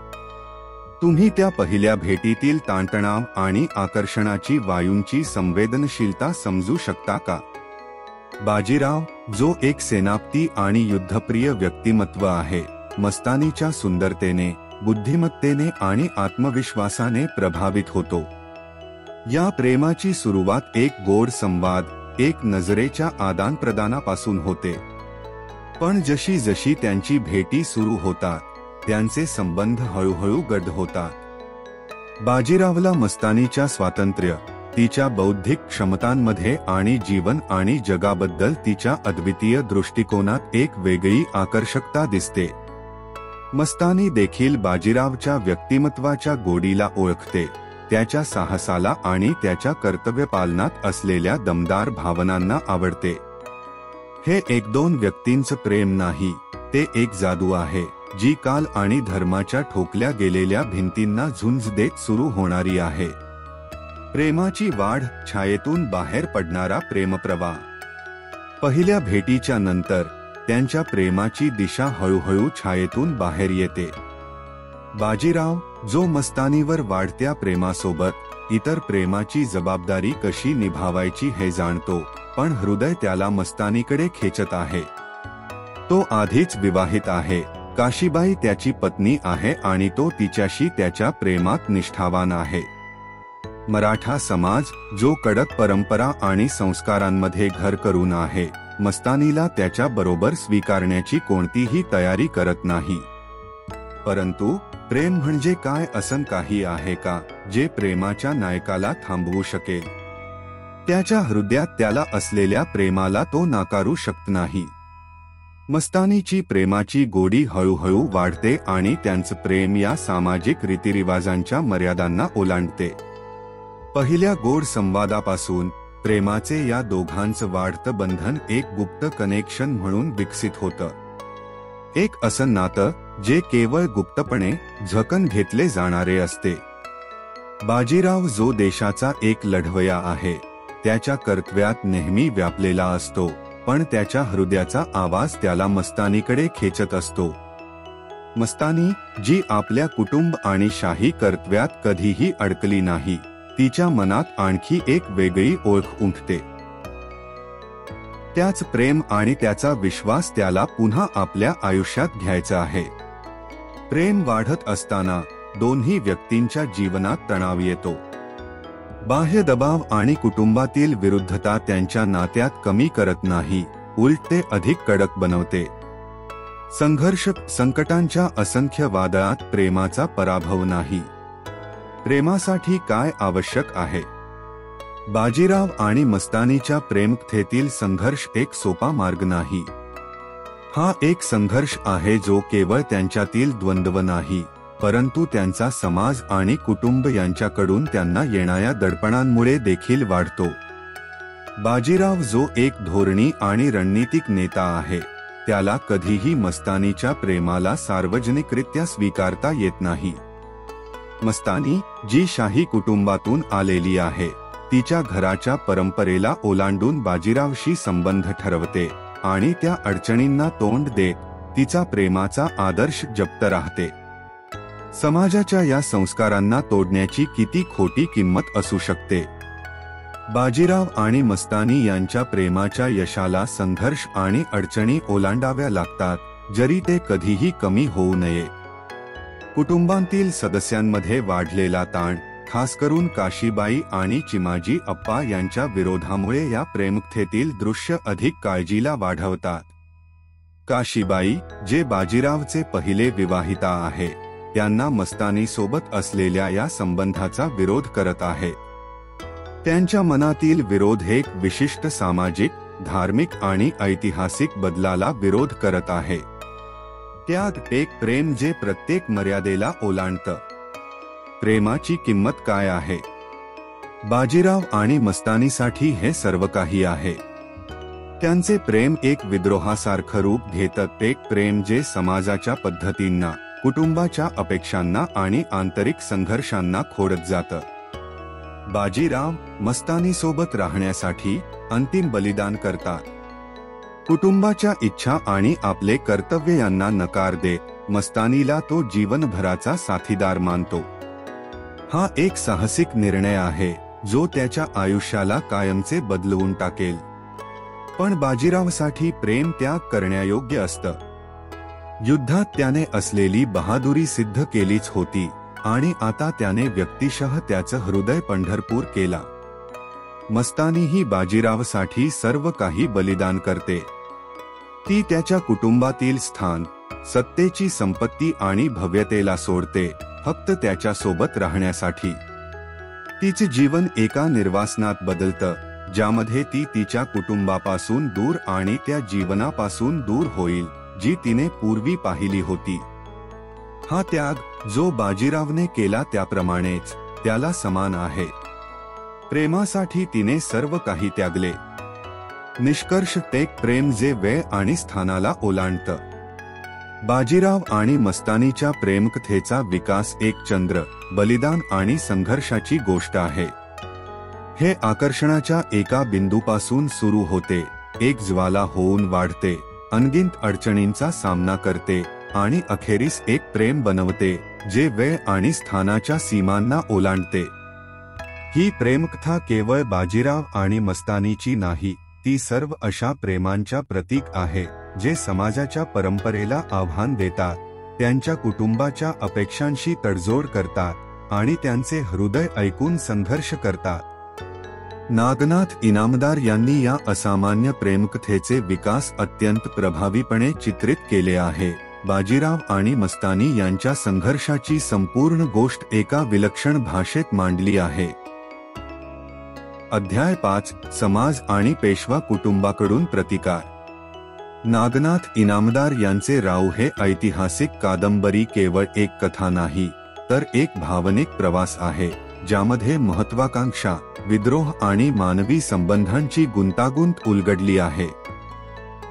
[SPEAKER 1] तुम्ही त्या पहिल्या भेटीतील ताणतणाव आणि आकर्षणाची वायूंची संवेदनशीलता समजू शकता का? बाजीराव, जो एक सेनापती आणि युद्धप्रिय व्यक्तिमत्व आहे, मस्तानीच्या सुंदरतेने, बुद्धिमत्तेने आणि आत्मविश्वासाने प्रभावित होतो. या प्रेमाची सुरुवात एक गोड संवाद, एक नजरेच्या आदानप्रदानापासून होते. पण जशी जशी त्यांची भेटी सुरू होतात, त्यांचे संबंध हळूहळू गढ होतात. बाजीरावला मस्तानीच्या स्वातंत्र्य, तिच्या बौद्धिक क्षमतांमध्ये आणि जीवन आणि जगाबद्दल तिच्या अद्वितीय दृष्टिकोनात एक वेगळी आकर्षकता दिसते. मस्तानी देखील बाजीरावच्या व्यक्तिमत्वाच्या गोडीला ओळखते, त्याच्या साहसाला आणि त्याच्या कर्तव्यपालनात असलेल्या दमदार भावनांना आवडते. हे एक दोन व्यक्तींचं प्रेम नाही, ते एक जादू आहे जी काल आणि धर्माच्या ठोकल्या गेलेल्या भिंतींना झुंज देत सुरू होणारी आहे. प्रेमाची वाढ, छायेतून बाहेर पडणारा प्रेमप्रवाह. पहिल्या भेटीच्या नंतर त्यांच्या प्रेमाची दिशा हळूहळू छायेतून बाहेर येते. बाजीराव, जो मस्तानीवर वाढत्या प्रेमासोबत इतर प्रेमाची जबाबदारी कशी निभावायची हे जाणतो, पण हृदय त्याला मस्तानीकडे खेचत आहे. तो आधीच विवाहित आहे, काशीबाई त्याची पत्नी आहे आणि तो तिच्याशी त्याच्या प्रेमात निष्ठावान आहे. मराठा समाज, जो कडक परंपरा आणि संस्कारांमध्ये घर करून आहे, मस्तानीला त्याच्या बरोबर स्वीकारण्याची कोणतीही तयारी करत नाही. परंतु प्रेम म्हणजे काय असं काही आहे का जे प्रेमाच्या नायकाला थांबवू शकेल? त्याच्या हृदयात त्याला असलेल्या प्रेमाला तो नाकारू शकत नाही. मस्तानीची प्रेमाची गोडी हळूहळू वाढते आणि त्यांचं प्रेम या सामाजिक रीतिरिवाजांच्या मर्यादांना ओलांडते. पहिल्या गोड संवादापासून प्रेमाचे या दोघांचं वाढतं बंधन एक गुप्त कनेक्शन म्हणून विकसित होतं. एक असं नातं जे केवळ गुप्तपणे झाकून घेतले जाणारे असते. बाजीराव, जो देशाचा एक लढवय्या आहे, त्याच्या कर्तव्यात नेहमी व्यापलेला असतो, पण त्याच्या हृदयाचा आवाज त्याला मस्तानीकडे खेचत असतो. मस्तानी, जी आपल्या कुटुंब आणि शाही कर्तव्यात कधीही अडकली नाही, तिच्या मनात आणखी एक वेगळी ओळख उमटते. त्याच प्रेम आणि त्याचा विश्वास त्याला पुन्हा आपल्या आयुष्यात घ्यायचा आहे. प्रेम वाढत असताना दोन्ही व्यक्तींच्या जीवनात तणाव येतो. बाह्य दबाव आणि कुटुंबातील विरुद्धता त्यांच्या नात्यात कमी करत नाही, उलट ते अधिक कडक बनवते. संघर्ष, संकटांच्या असंख्य वादळात प्रेमाचा पराभव नाही. प्रेमासाठी काय आवश्यक आहे? बाजीराव आणि मस्तानीच्या प्रेमकथेतील संघर्ष एक सोपा मार्ग नाही. हा एक संघर्ष आहे जो केवळ त्यांच्यातील द्वंद्व नाही, परंतु त्यांचा समाज आणि कुटुंब यांच्याकडून त्यांना येणाऱ्या दडपणांमुळे देखील वाढतो. बाजीराव जो एक धोरणी आणि रणनीतिक नेता आहे, त्याला कधीही मस्तानीच्या प्रेमाला सार्वजनिकरित्या स्वीकारता येत नाही. मस्तानी, जी शाही कुटुंबातून आलेली आहे, तिच्या घराच्या परंपरेला ओलांडून बाजीरावशी संबंध ठरवते आणि त्या अडचणींना तोंड देत तिचा प्रेमाचा आदर्श जपत राहते. समाजाच्या या संस्कारांना तोडण्याची किती खोटी किंमत असू शकते. बाजीराव आणि मस्तानी यांच्या प्रेमाच्या यशाला संघर्ष आणि अडचणी ओलांडाव्या लागतात, जरी ते कधीही कमी होऊ नये. कुटुंबातील सदस्यांमध्ये वाढलेला ताण, खास करून काशीबाई आणि चिमाजी अप्पा यांच्या विरोधामुळे या प्रेमकथेतील दृश्य अधिक काळजीला वाढवतात. काशीबाई, जे बाजीरावचे पहिले विवाहिता आहे, त्यांना मस्तानी सोबत असलेल्या या संबंधाचा विरोध करत आहेत. त्यांच्या मनातील विरोध एक विशिष्ट सामाजिक, धार्मिक आणि ऐतिहासिक बदलाला विरोध करत आहे. त्यात एक प्रेम जे प्रत्येक मर्यादेला ओलांडतं. प्रेमाची किंमत काय आहे? बाजीराव आणि मस्तानीसाठी हे सर्व काही आहे. त्यांचे प्रेम एक विद्रोहासारखं रूप घेतं, एक प्रेम जे समाजाच्या पद्धतींना, कुटुंबाच्या अपेक्षांना आणि आंतरिक संघर्षांना खोडत जातं. बाजीराव मस्तानीसोबत राहण्यासाठी अंतिम बलिदान करतात. कुटुंबाच्या इच्छा आणि आपले कर्तव्य यांना नकार देत मस्तानीला तो जीवनभराचा साथीदार मानतो. हा एक साहसिक निर्णय आहे जो त्याच्या आयुष्याला कायमचे बदलवून टाकेल. पण बाजीरावसाठी प्रेम त्याग करण्यायोग्य असतं. युद्धात त्याने असलेली बहादुरी सिद्ध केलीच होती आणि आता त्याने व्यक्तिशः त्याचं हृदय पंढरपूर केला. मस्तानीही बाजीरावसाठी सर्व काही बलिदान करते. ती त्याच्या कुटुंबातील स्थान, सत्तेची संपत्ती आणि भव्यतेला सोडते, फक्त त्याच्या सोबत राहण्यासाठी. तिचे जीवन एका निर्वासनात बदलतं, ज्यामध्ये ती तिच्या कुटुंबापासून दूर आणि त्या जीवनापासून दूर होईल जी तिने पूर्वी पाहिली होती. हा त्याग जो बाजीरावने केला त्याप्रमाणेच त्याला समान आहे. प्रेमासाठी तिने सर्व काही त्यागले. निष्कर्ष, एक प्रेम जे वेळ आणि स्थानाला ओलांडतं. बाजीराव आणि मस्तानीच्या प्रेमकथेचा विकास एक चंद्र, बलिदान आणि संघर्षाची गोष्ट आहे. हे आकर्षणाच्या एका बिंदूपासून सुरू होते, एक ज्वाला होऊन वाढते, अनगिनत अडचणींचा सामना करते आणि अखेरीस एक प्रेम बनवते जे वेळ आणि स्थानाच्या सीमांना ओलांडते. ही प्रेमकथा केवळ बाजीराव आणि मस्तानीची नाही, ती सर्व अशा प्रेमांच्या प्रतीक आहे जे समाजाच्या परंपरेला आव्हान देतात, त्यांच्या कुटुंबाच्या अपेक्षांशी तडजोड करतात आणि त्यांचे हृदय ऐकून संघर्ष करतात. नागनाथ इनामदार यांनी या असामान्य प्रेमकथेचे विकास अत्यंत प्रभावीपणे चित्रित केले आहे. बाजीराव आणि मस्तानी यांच्या संघर्षाची संपूर्ण गोष्ट एका विलक्षण भाषेत मांडली आहे. अध्याय 5, समाज आणि पेशवा कुटुंबाकडून प्रतिकार. नागनाथ इनामदार यांचे राऊ हे ऐतिहासिक कादंबरी केवळ एक कथा नाही, तर एक भावनिक प्रवास आहे, ज्यामध्ये महत्वाकांक्षा, विद्रोह आणि मानवी संबंधांची गुंतागुंत उलगडली आहे.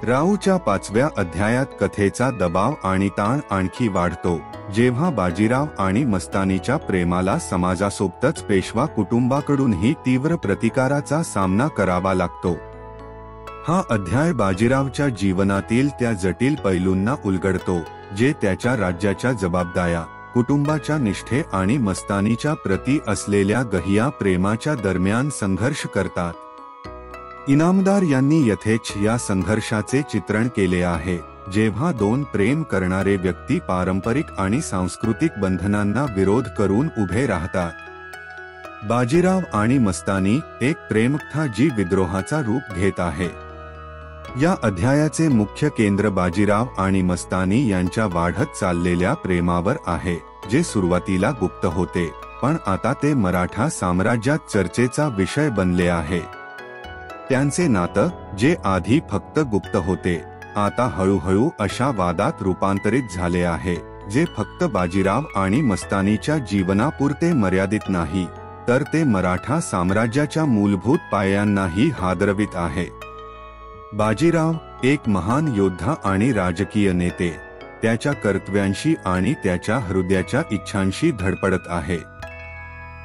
[SPEAKER 1] राऊच्या 5व्या अध्यायात कथेचा दबाव आणि ताण आणखी वाढतो, जेव्हा बाजीराव आणि मस्तानीच्या प्रेमाला समाजासोबतच पेशवा कुटुंबाकडूनही तीव्र प्रतिकाराचा सामना करावा लागतो. हा अध्याय बाजीरावच्या जीवनातील त्या जटिल पैलूंना उलगडतो जे त्याच्या राज्याच्या जबाबदाऱ्या, कुटुंबाच्या निष्ठे आणि मस्तानीच्या प्रती असलेल्या गहिया प्रेमाच्या दरम्यान संघर्ष करतात। इनामदार यांनी यथेच या संघर्षाचे चित्रण केले आहे, जेव्हा दोन प्रेम करणारे व्यक्ती पारंपरिक आणि सांस्कृतिक बंधनांना विरोध करून उभे राहतात। बाजीराव आणि मस्तानी एक प्रेमकथा जी विद्रोहाचा रूप घेत आहे। या अध्यायाचे मुख्य केंद्र बाजीराव आणि मस्तानी यांच्या वाढत चाललेल्या प्रेमावर आहे, जे सुरुवातीला गुप्त होते पण आता ते मराठा साम्राज्यात चर्चेचा विषय बनले आहे। त्यांचे नातं, जे आधी फक्त गुप्त होते, आता हळूहळू अशा वादात रूपांतरित झाले आहे, जे फक्त बाजीराव आणि मस्तानीच्या जीवनापुरते मर्यादित नाही, तर ते मराठा साम्राज्याच्या मूलभूत पायांनाही हादरवित आहे। बाजीराव एक महान योद्धा आणि राजकीय नेते, त्याच्या कर्तव्यांशी आणि त्याच्या हृदयाच्या इच्छांशी धडपडत आहे।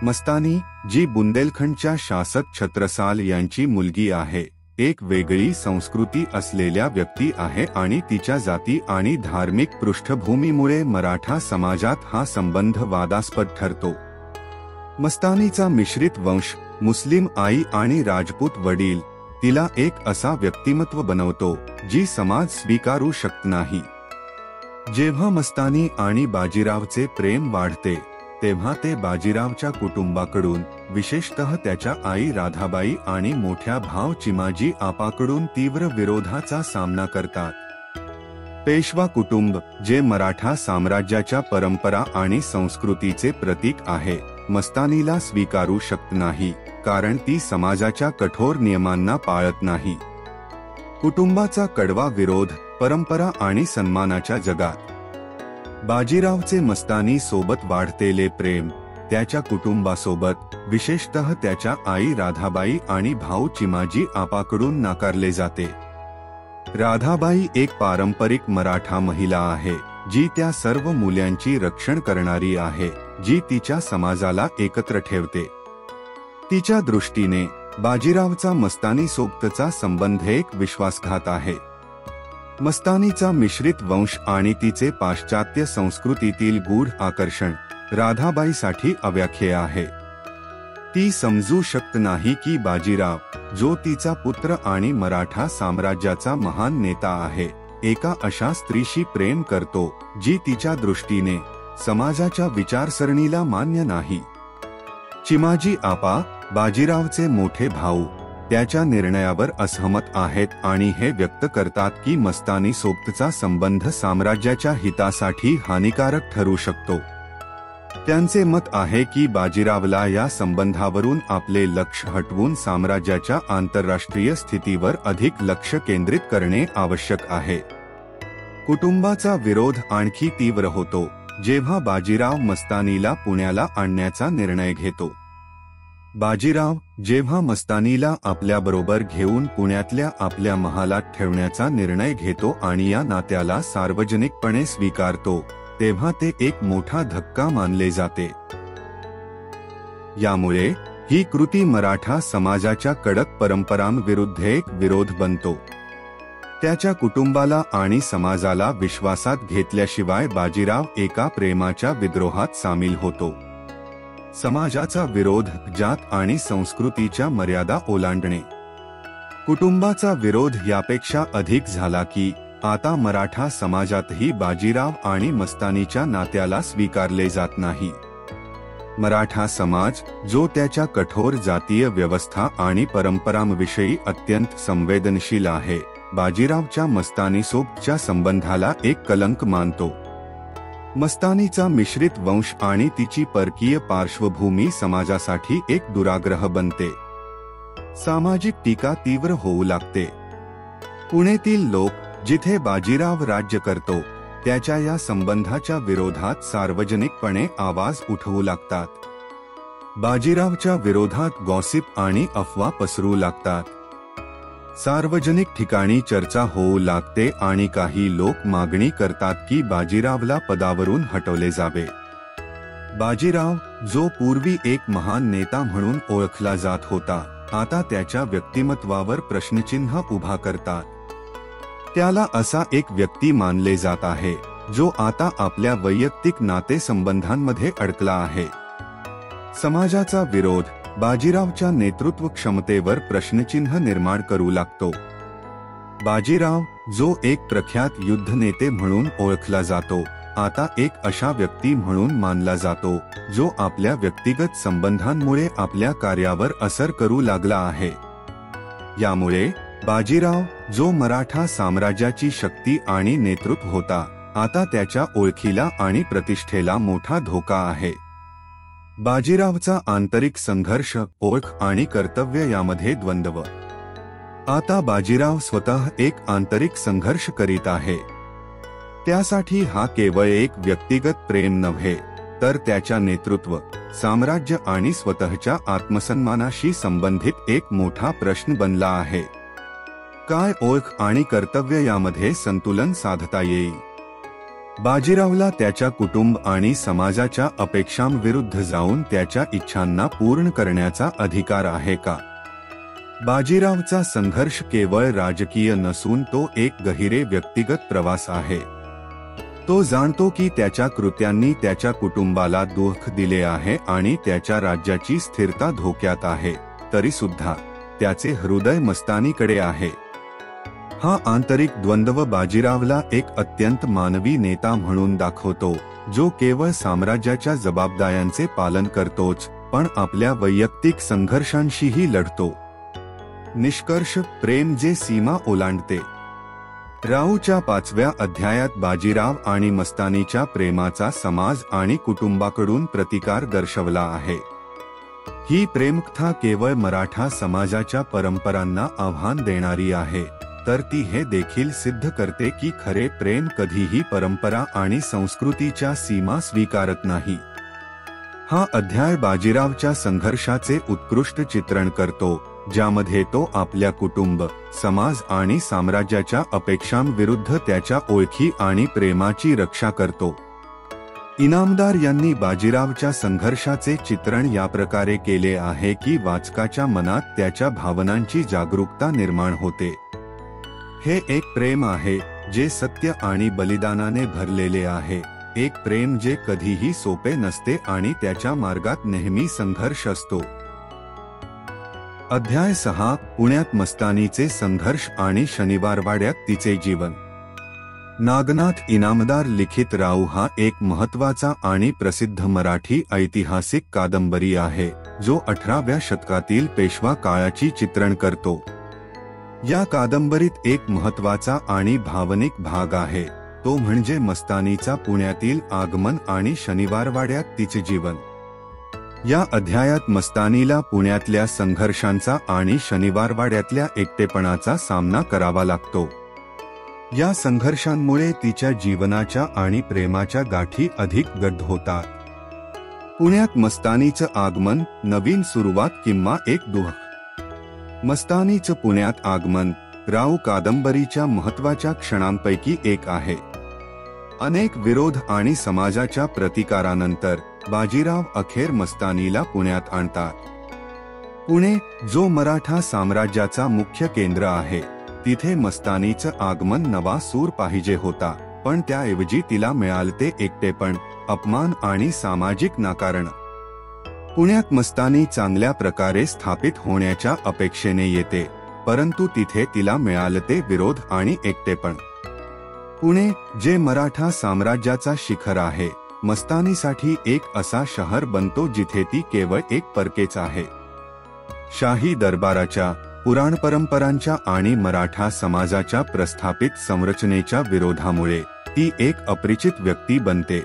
[SPEAKER 1] मस्तानी, जी बुंदेलखंडच्या शासक छत्रसाल यांची मुलगी आहे, एक वेगळी संस्कृती असलेल्या व्यक्ती आहे आणि तिच्या जाती आणि धार्मिक पृष्ठभूमीमुळे मराठा समाजात हा संबंध वादास्पद ठरतो। मस्तानीचा मिश्रित वंश, मुस्लिम आई आणि राजपूत वडील, तिला एक असा व्यक्तिमत्व बनवतो जी समाज स्वीकारू शकत नाही। जेव्हा मस्तानी आणि बाजीरावचे प्रेम वाढते, तेव्हा ते बाजीरावच्या कुटुंबाकडून, विशेषतः त्याच्या आई राधाबाई आणि मोठ्या भाव चिमाजी आपाकडून तीव्र विरोधाचा सामना करतात। पेशवा कुटुंब, जे मराठा साम्राज्याच्या परंपरा आणि संस्कृतीचे प्रतीक आहे, मस्तानीला स्वीकारू शकत नाही, कारण ती समाजाच्या कठोर नियमांना पाळत नाही। कुटुंबाचा कडवा विरोध, परंपरा आणि सन्मानाच्या जगात बाजीरावचे मस्तानी सोबत वाढतेले प्रेम, त्याच्या कुटुंबासोबत, विशेषतः त्याच्या आई राधाबाई आणि भाऊ चिमाजी आपाकडून नाकारले जाते। राधाबाई एक पारंपरिक मराठा महिला आहे, जी त्या सर्व मूल्यांची रक्षण करणारी आहे, जी तिच्या समाजाला एकत्र ठेवते। तिच्या दृष्टीने बाजीरावचा मस्तानी सोबतचा संबंध एक विश्वासघात आहे। मस्तानीचा मिश्रित वंश आणि तिचे पाश्चात्य संस्कृतीतील गूढ आकर्षण राधाबाईसाठी अव्याख्येय आहे। ती समजू शकत नाही की बाजीराव, जो तिचा पुत्र आणि मराठा साम्राज्याचा महान नेता आहे, एका अशा स्त्रीशी प्रेम करतो जी तिच्या दृष्टीने समाजाच्या विचारसरणीला मान्य नाही। चिमाजी आपा, बाजीरावचे मोठे भाऊ, त्याच्या निर्णयावर असहमत आहेत आणि हे व्यक्त करतात की मस्तानी सोबतचा संबंध साम्राज्याच्या हितासाठी हानिकारक ठरू शकतो। त्यांचे मत आहे की बाजीरावला या संबंधावरून आपले लक्ष हटवून साम्राज्याच्या आंतरराष्ट्रीय स्थितीवर अधिक लक्ष केंद्रित करणे आवश्यक आहे। कुटुंबाचा विरोध आणखी तीव्र होतो जेव्हा बाजीराव मस्तानीला पुण्याला आणण्याचा निर्णय घेतो। बाजीराव, जेव्हा मस्तानीला आपल्याबरोबर घेऊन पुण्यातल्या आपल्या महालात ठेवण्याचा निर्णय घेतो आणि या नात्याला सार्वजनिकपणे स्वीकारतो, तेव्हा ते एक मोठा धक्का मानले जाते। यामुळे ही कृती मराठा समाजाच्या कडक परंपरांविरुद्ध एक विरोध बनतो। त्याच्या कुटुंबाला आणि समाजाला विश्वासात घेतल्याशिवाय बाजीराव एका प्रेमाच्या विद्रोहात सामील होतो। समाजाचा विरोध, जात आणि संस्कृतीच्या मर्यादा ओलांडणे। कुटुंबाचा विरोध यापेक्षा अधिक झाला की आता मराठा समाजातही बाजीराव आणि मस्तानीच्या नात्याला स्वीकारले जात नाही। मराठा समाज, जो त्याच्या कठोर जातीय व्यवस्था आणि परंपरांविषयी अत्यंत संवेदनशील आहे, बाजीरावच्या मस्तानीसोबतच्या संबंधाला एक कलंक मानतो। मस्तानीचा मिश्रित वंश आणि तिची परकीय पार्श्वभूमी समाजासाठी एक दुराग्रह बनते। सामाजिक टीका तीव्र होऊ लागते। पुणेतील लोक, जिथे बाजीराव राज्य करतो, त्याच्या या संबंधाच्या विरोधात सार्वजनिकपणे आवाज उठवू लागतात। बाजीरावच्या विरोधात गॉसिप आणि अफवा पसरू लागतात। सार्वजनिक ठिकाणी चर्चा होऊ लागते आणि काही लोक मागणी करतात की बाजीरावला पदावरून हटवले जावे। बाजीराव, जो पूर्वी एक महान नेता म्हणून ओळखला जात होता, आता त्याच्या व्यक्तिमत्वावर प्रश्नचिन्ह उभा करतात। त्याला असा एक व्यक्ती मानले जात आहे जो आता आपल्या वैयक्तिक नातेसंबंधांमध्ये अडकला आहे। समाजाचा विरोध बाजीरावच्या नेतृत्व क्षमतेवर प्रश्नचिन्ह निर्माण करू लागतो। बाजीराव, जो एक प्रख्यात युद्धनेते म्हणून ओळखला जातो, आता एक अशा व्यक्ती म्हणून मानला जातो जो आपल्या व्यक्तिगत संबंधांमुळे आपल्या कार्यावर असर करू लागला आहे। यामुळे बाजीराव, जो मराठा साम्राज्याची शक्ती आणि नेतृत्व होता, आता त्याच्या ओळखीला आणि प्रतिष्ठेला मोठा धोका आहे। बाजीरावचा आंतरिक संघर्ष, ओळख आणि कर्तव्य यामध्ये द्वंद्व। आता बाजीराव स्वतः एक आंतरिक संघर्ष करीत आहे। त्यासाठी हा केवळ एक व्यक्तिगत प्रेम नव्हे, तर त्याच्या नेतृत्व, साम्राज्य आणि स्वतःच्या आत्मसन्मानाशी संबंधित एक मोठा प्रश्न बनला आहे। काय ओळख आणि कर्तव्य यामध्ये संतुलन साधता येईल? बाजीरावला त्याच्या कुटुंब आणि समाजाच्या अपेक्षांविरुद्ध जाऊन त्याच्या इच्छांना पूर्ण करण्याचा अधिकार आहे का? बाजीरावचा संघर्ष केवळ राजकीय नसून तो एक गहिरे व्यक्तिगत प्रवास आहे। तो जाणतो की त्याच्या कृत्यांनी त्याच्या कुटुंबाला दुःख दिले आहे आणि त्याच्या राज्याची स्थिरता धोक्यात आहे, तरी सुद्धा त्याचे हृदय मस्तानीकडे आहे। हा आंतरिक द्वंद्व बाजीरावला एक अत्यंत मानवी नेता म्हणून दाखवतो, जो केवळ साम्राज्याच्या जबाबदाऱ्यांचे पालन करतोच, पण आपल्या वैयक्तिक संघर्षांशीही लढतो। निष्कर्ष, प्रेम जे सीमा ओलांडते। राऊच्या 5व्या अध्यायात बाजीराव आणि मस्तानीच्या प्रेमाचा समाज आणि कुटुंबाकडून प्रतिकार दर्शवला आहे। ही प्रेमकथा केवळ मराठा समाजाच्या परंपरांना आव्हान देणारी आहे, तर ती हे देखील सिद्ध करते की खरे प्रेम कधीही परंपरा आणि संस्कृतीच्या सीमा स्वीकारत नाही। हा अध्याय बाजीरावच्या संघर्षाचे उत्कृष्ट चित्रण करतो, ज्यामध्ये तो आपल्या कुटुंब, समाज आणि साम्राज्याच्या अपेक्षांविरुद्ध त्याच्या ओळखी आणि प्रेमाची रक्षा करतो। इनामदार यांनी बाजीरावच्या संघर्षाचे चित्रण या प्रकारे केले आहे की वाचकाच्या मनात त्याच्या भावनांची जागरूकता निर्माण होते। हे एक प्रेम आहे जे सत्य आणि बलिदानाने भरलेले आहे, एक प्रेम जे कधीही सोपे नसते आणि त्याच्या मार्गात नेहमी संघर्ष असतो। अध्याय 6, पुण्यात मस्तानीचे संघर्ष आणि शनिवारवाड्यात तिचे जीवन। नागनाथ इनामदार लिखित राऊ हा एक महत्त्वाचा आणि प्रसिद्ध मराठी ऐतिहासिक कादंबरी आहे, जो 18व्या शतकातील पेशवा काळाची चित्रण करतो। या कादंबरीत एक महत्त्वाचा आणि भावनिक भाग आहे, तो म्हणजे मस्तानीचा पुण्यातील आगमन आणि शनिवारवाड्यात तिचे जीवन। या अध्यायात मस्तानीला पुण्यातल्या संघर्षांचा आणि शनिवारवाड्यातल्या एकटेपणाचा सामना करावा लागतो। या संघर्षांमुळे तिच्या जीवनाच्या आणि प्रेमाच्या गाठी अधिक गढ होतात। पुण्यात मस्तानीचं आगमन, नवीन सुरुवात किंवा एक दुःख। मस्तानीचं पुण्यात आगमन राऊ कादंबरीच्या महत्त्वाच्या क्षणांपैकी एक आहे। अनेक विरोध आणि समाजाच्या प्रतिकारानंतर बाजीराव अखेर मस्तानीला पुण्यात आणतात। पुणे, जो मराठा साम्राज्याचा मुख्य केंद्र आहे, तिथे मस्तानीचं आगमन नवा सूर पाहिजे होता, पण त्याऐवजी तिला मिळाले एकटेपण, अपमान आणि सामाजिक नाकारण। पुण्यात मस्तानी चांगल्या प्रकारे स्थापित होण्याच्या अपेक्षेने येते, परंतु तिथे तिला मिळाले विरोध आणि एकटेपण। पुणे, जे मराठा साम्राज्याचा शिखर आहे, मस्तानीसाठी एक असा शहर बनतो जिथे ती केवळ एक परकेच आहे। शाही दरबाराच्या, पुराण परंपरांच्या आणि मराठा समाजाच्या प्रस्थापित संरचनेच्या विरोधामुळे ती एक अपरिचित व्यक्ती बनते।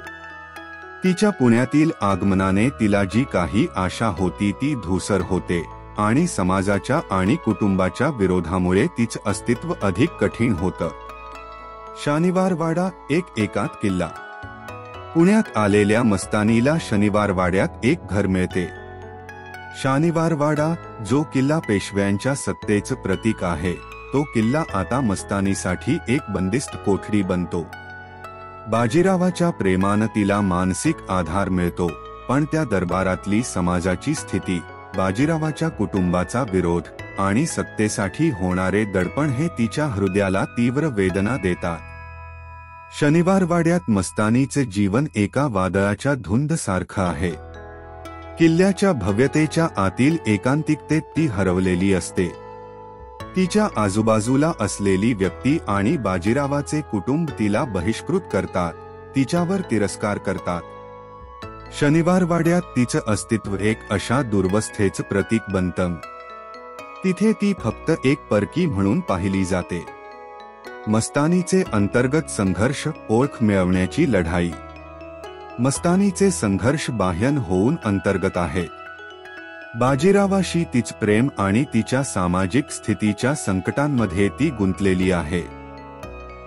[SPEAKER 1] तिच्या पुण्यातील आगमनाने तिला जी काही आशा होती ती धूसर होते आणि समाजाच्या आणि कुटुंबाच्या विरोधामुळे तिचं अस्तित्व अधिक कठीण होतं। शनिवारवाडा, एक एकांत किल्ला। पुण्यात आलेल्या मस्तानीला शनिवारवाड्यात एक घर मिळते। शनिवारवाडा, जो किल्ला पेशव्यांच्या सत्तेचं प्रतीक आहे, तो किल्ला आता मस्तानीसाठी एक बंदिस्त कोठडी बनतो। बाजीरावाच्या प्रेमानं तिला मानसिक आधार मिळतो, पण त्या दरबारातली समाजाची स्थिती, बाजीरावाच्या कुटुंबाचा विरोध आणि सत्तेसाठी होणारे दडपण हे तिच्या हृदयाला तीव्र वेदना देतात. शनिवारवाड्यात मस्तानीचे जीवन एका वादळाच्या धुंद सारखं आहे. किल्ल्याच्या भव्यतेच्या आतील एकांतिकतेत ती हरवलेली असते. तिच्या आजूबाजूला असलेली व्यक्ती आणि बाजीरावाचे कुटुंब तिला बहिष्कृत करतात, तिच्यावर तिरस्कार करतात. शनिवारवाड्यात तिचं अस्तित्व एक अशा दुर्वस्थेचं प्रतीक बनतं. तिथे ती फक्त एक परकी म्हणून पाहिली जाते. मस्तानीचे अंतर्गत संघर्ष, ओळख मिळवण्याची लढाई. मस्तानीचे संघर्ष बाह्यन होऊन अंतर्गत आहेत. बाजीरावाशी तिचं प्रेम आणि तिच्या सामाजिक स्थितीच्या संकटांमध्ये ती गुंतलेली आहे.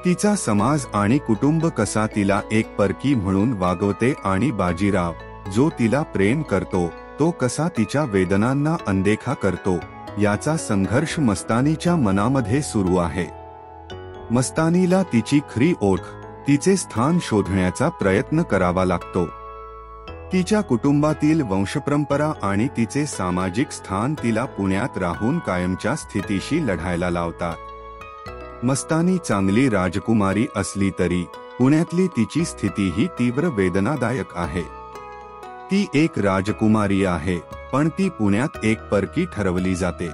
[SPEAKER 1] तिचा समाज आणि कुटुंब कसा तिला एक परकी म्हणून वागवते आणि बाजीराव, जो तिला प्रेम करतो, तो कसा तिच्या वेदनांना अनदेखा करतो, याचा संघर्ष मस्तानीच्या मनामध्ये सुरू आहे. मस्तानीला तिची खरी ओळख, तिचे स्थान शोधण्याचा प्रयत्न करावा लागतो. तिच्या कुटुंबातील वंशपरंपरा आणि तिचे सामाजिक स्थान तिला पुण्यात राहून कायमच्या स्थितीशी लढायला लावतात. मस्तानी चांगली राजकुमारी असली तरी पुण्यातली तिची स्थितीही तीव्र वेदनादायक आहे. ती एक राजकुमारी आहे, पण ती पुण्यात एक परकी ठरवली जाते.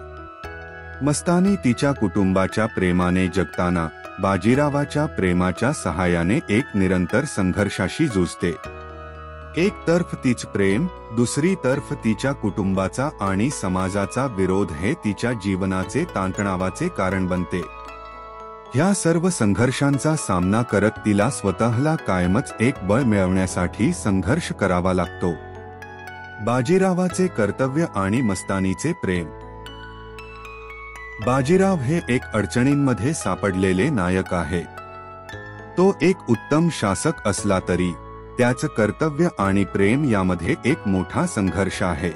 [SPEAKER 1] मस्तानी तिच्या कुटुंबाच्या प्रेमाने जगताना बाजीरावाच्या प्रेमाच्या सहाय्याने एक निरंतर संघर्षाशी झुजते. एक तर्फ तिचं प्रेम, दुसरी तर्फ तिच्या कुटुंबाचा आणि समाजाचा विरोध हे तिच्या जीवनाचे ताणतणावाचे कारण बनते. ह्या सर्व संघर्षांचा सामना करत तिला स्वतःला कायमच एक बळ मिळवण्यासाठी संघर्ष करावा लागतो. बाजीरावाचे कर्तव्य आणि मस्तानीचे प्रेम. बाजीराव हे एक अडचणींमध्ये सापडलेले नायक आहे. तो एक उत्तम शासक असला तरी त्याचं कर्तव्य आणि प्रेम यामध्ये एक मोठा संघर्ष आहे.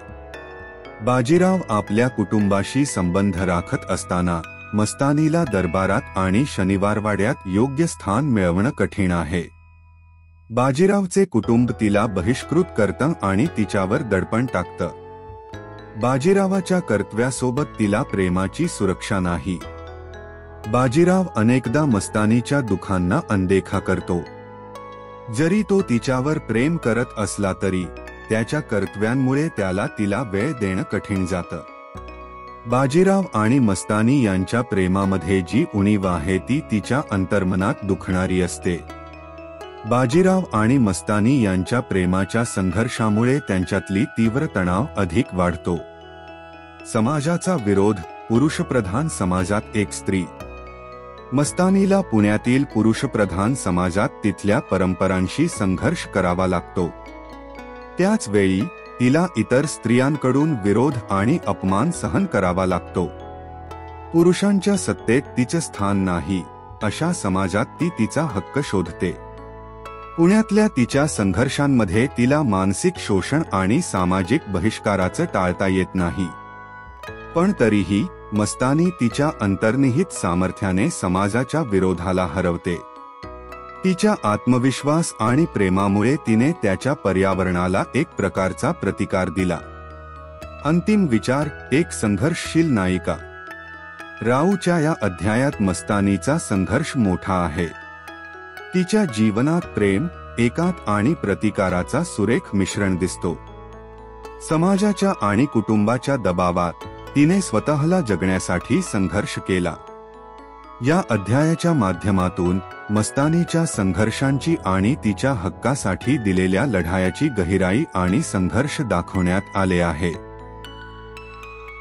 [SPEAKER 1] बाजीराव आपल्या कुटुंबाशी संबंध राखत असताना मस्तानीला दरबारात आणि शनिवारवाड्यात योग्य स्थान मिळवणं कठीण आहे. बाजीरावचे कुटुंब तिला बहिष्कृत करतं आणि तिच्यावर दडपण टाकतं. बाजीरावाच्या कर्तव्यासोबत तिला प्रेमाची सुरक्षा नाही. बाजीराव अनेकदा मस्तानीच्या दुःखांना अनदेखा करतो. जरी तो तिच्यावर प्रेम करत असला तरी त्याच्या कर्तव्यांमुळे त्याला तिला वेळ देणं कठीण जातं. बाजीराव आणि मस्तानी यांच्या प्रेमामध्ये जी उणीव आहे ती तिच्या अंतर्मनात दुखणारी असते. बाजीराव आणि मस्तानी यांच्या प्रेमाच्या संघर्षामुळे त्यांच्यातली तीव्र तणाव अधिक वाढतो. समाजाचा विरोध. पुरुषप्रधान समाजात एक स्त्री. मस्तानीला पुण्यातील पुरुषप्रधान समाजात तिथल्या परंपरांशी संघर्ष करावा लागतो. त्याच वेळी तिला इतर स्त्रियांकडून विरोध आणि अपमान सहन करावा लागतो. पुरुषांच्या सत्तेत तिचं स्थान नाही अशा समाजात ती तिचा हक्क शोधते. पुण्यातल्या तिच्या संघर्षांमध्ये तिला मानसिक शोषण आणि सामाजिक बहिष्काराचं टाळता येत नाही. पण तरीही मस्तानी तिच्या अंतर्निहित सामर्थ्याने समाजाच्या विरोधाला हरवते. तिच्या आत्मविश्वास आणि प्रेमामुळे तिने त्याच्या पर्यावरणाला एक प्रकारचा प्रतिकार दिला. अंतिम विचार. एक संघर्षशील नायिका. राऊच्या या अध्यायात मस्तानीचा संघर्ष मोठा आहे. तिच्या जीवनात प्रेम, एकांत आणि प्रतिकाराचा सुरेख मिश्रण दिसतो. समाजाच्या आणि कुटुंबाच्या दबावात तिने स्वतःला जगण्यासाठी संघर्ष केला. या अध्यायाच्या माध्यमातून मस्तानीच्या संघर्षांची आणि तिच्या हक्कासाठी दिलेल्या लढायाची गहिराई आणि संघर्ष दाखवण्यात आले आहे.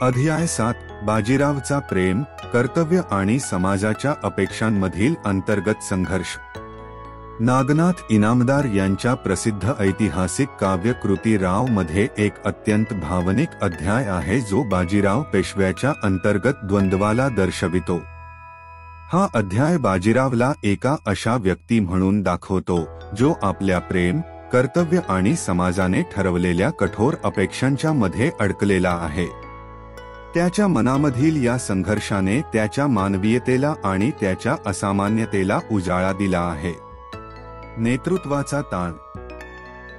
[SPEAKER 1] अध्याय 7. बाजीरावचा प्रेम, कर्तव्य आणि समाजाच्या अपेक्षांमधील अंतर्गत संघर्ष. नागनाथ इनामदार यांच्या प्रसिद्ध ऐतिहासिक काव्यकृती राव मध्ये एक अत्यंत भावनिक अध्याय आहे जो बाजीराव पेशव्याच्या अंतर्गत द्वंद्वाला दर्शवितो. हा अध्याय बाजीरावला एका अशा व्यक्ती म्हणून दाखवतो जो आपल्या प्रेम, कर्तव्य आणि समाजाने ठरवलेल्या कठोर अपेक्षांच्या मध्ये अडकलेला आहे. त्याच्या मनामधील या संघर्षाने त्याच्या मानवीयतेला आणि त्याच्या असामान्यतेला उजाळा दिला आहे. नेतृत्वाचा ताण.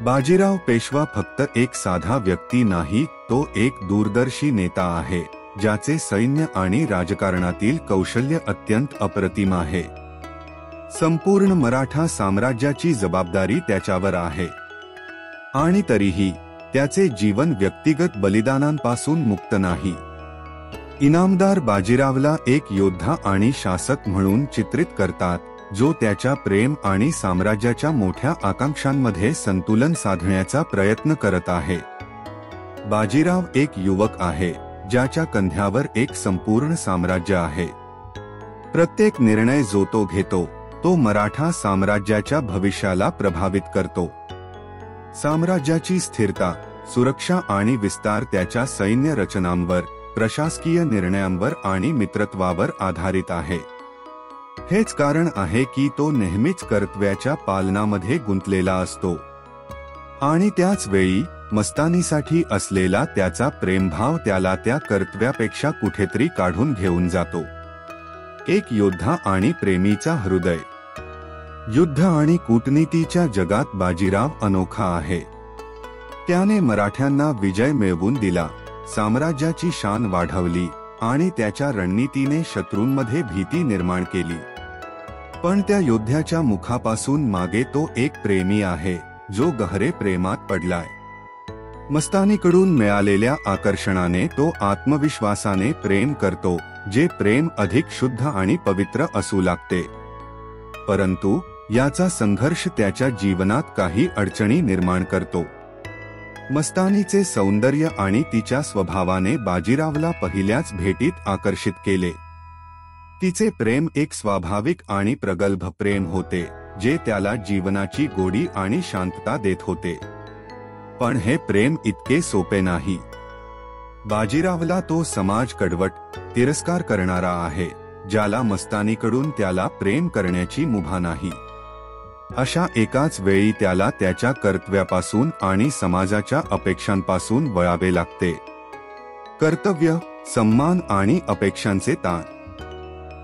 [SPEAKER 1] बाजीराव पेशवा फक्त एक साधा व्यक्ती नाही, तो एक दूरदर्शी नेता आहे, ज्याचे सैन्य आणि राजकारणातील कौशल्य अत्यंत अप्रतिम आहे. संपूर्ण मराठा साम्राज्याची जबाबदारी त्याच्यावर आहे. आणि तरीही त्याचे जीवन व्यक्तिगत बलिदानांपासून मुक्त नाही. इनामदार बाजीरावला एक योद्धा आणि शासक म्हणून चित्रित करतात, जो त्याच्या प्रेम आणि साम्राज्याच्या मोठ्या आकांक्षांमध्ये संतुलन साधण्याचा प्रयत्न करत आहे. बाजीराव एक युवक आहे, ज्याच्या कंध्यावर एक संपूर्ण साम्राज्य आहे. प्रत्येक निर्णय जो तो घेतो, तो मराठा साम्राज्याच्या भविष्याला प्रभावित करतो. साम्राज्याची स्थिरता, सुरक्षा आणि विस्तार त्याच्या सैन्य रचनांवर, प्रशासकीय निर्णयांवर आणि मित्रत्वावर आधारित आहे. हेच कारण आहे की तो नेहमीच कर्तव्याच्या पालनामध्ये गुंतलेला असतो. आणि त्याच वेळी मस्तानीसाठी असलेला त्याचा प्रेमभाव त्याला त्या कर्तव्यापेक्षा कुठेतरी काढून घेऊन जातो. एक योद्धा आणि प्रेमीचा हृदय. युद्ध आणि कूटनीतीच्या जगात बाजीराव अनोखा आहे. त्याने मराठ्यांना विजय मिळवून दिला, साम्राज्याची शान वाढवली आणि त्याच्या रणनीतीने शत्रूंमध्ये भीती निर्माण केली. पण त्या योद्ध्याच्या मुखापासून मागे तो एक प्रेमी आहे, जो गहरे प्रेमात पडलाय. मस्तानीकडून मिळालेल्या आकर्षणाने तो आत्मविश्वासाने प्रेम करतो, जे प्रेम अधिक शुद्ध आणि पवित्र असू लागते. परंतु याचा संघर्ष त्याच्या जीवनात काही अडचणी निर्माण करतो. मस्तानीचे सौंदर्य आणि तिच्या स्वभावाने बाजीरावला पहिल्याच भेटीत आकर्षित केले. तिचे प्रेम एक स्वाभाविक आणि प्रगल्भ प्रेम होते, जे त्याला जीवनाची गोडी आणि शांतता देत होते. पण हे प्रेम इतके सोपे नाही. बाजीरावला तो समाज कडवट, तिरस्कार करणारा आहे, ज्याला मस्तानीकडून त्याला प्रेम करण्याची मुभा नाही. अशा एकाच वेळी त्याला त्याच्या कर्तव्यापासून आणि समाजाच्या अपेक्षांपासून वळावे लागते. कर्तव्य, सन्मान आणि अपेक्षांचे ताण.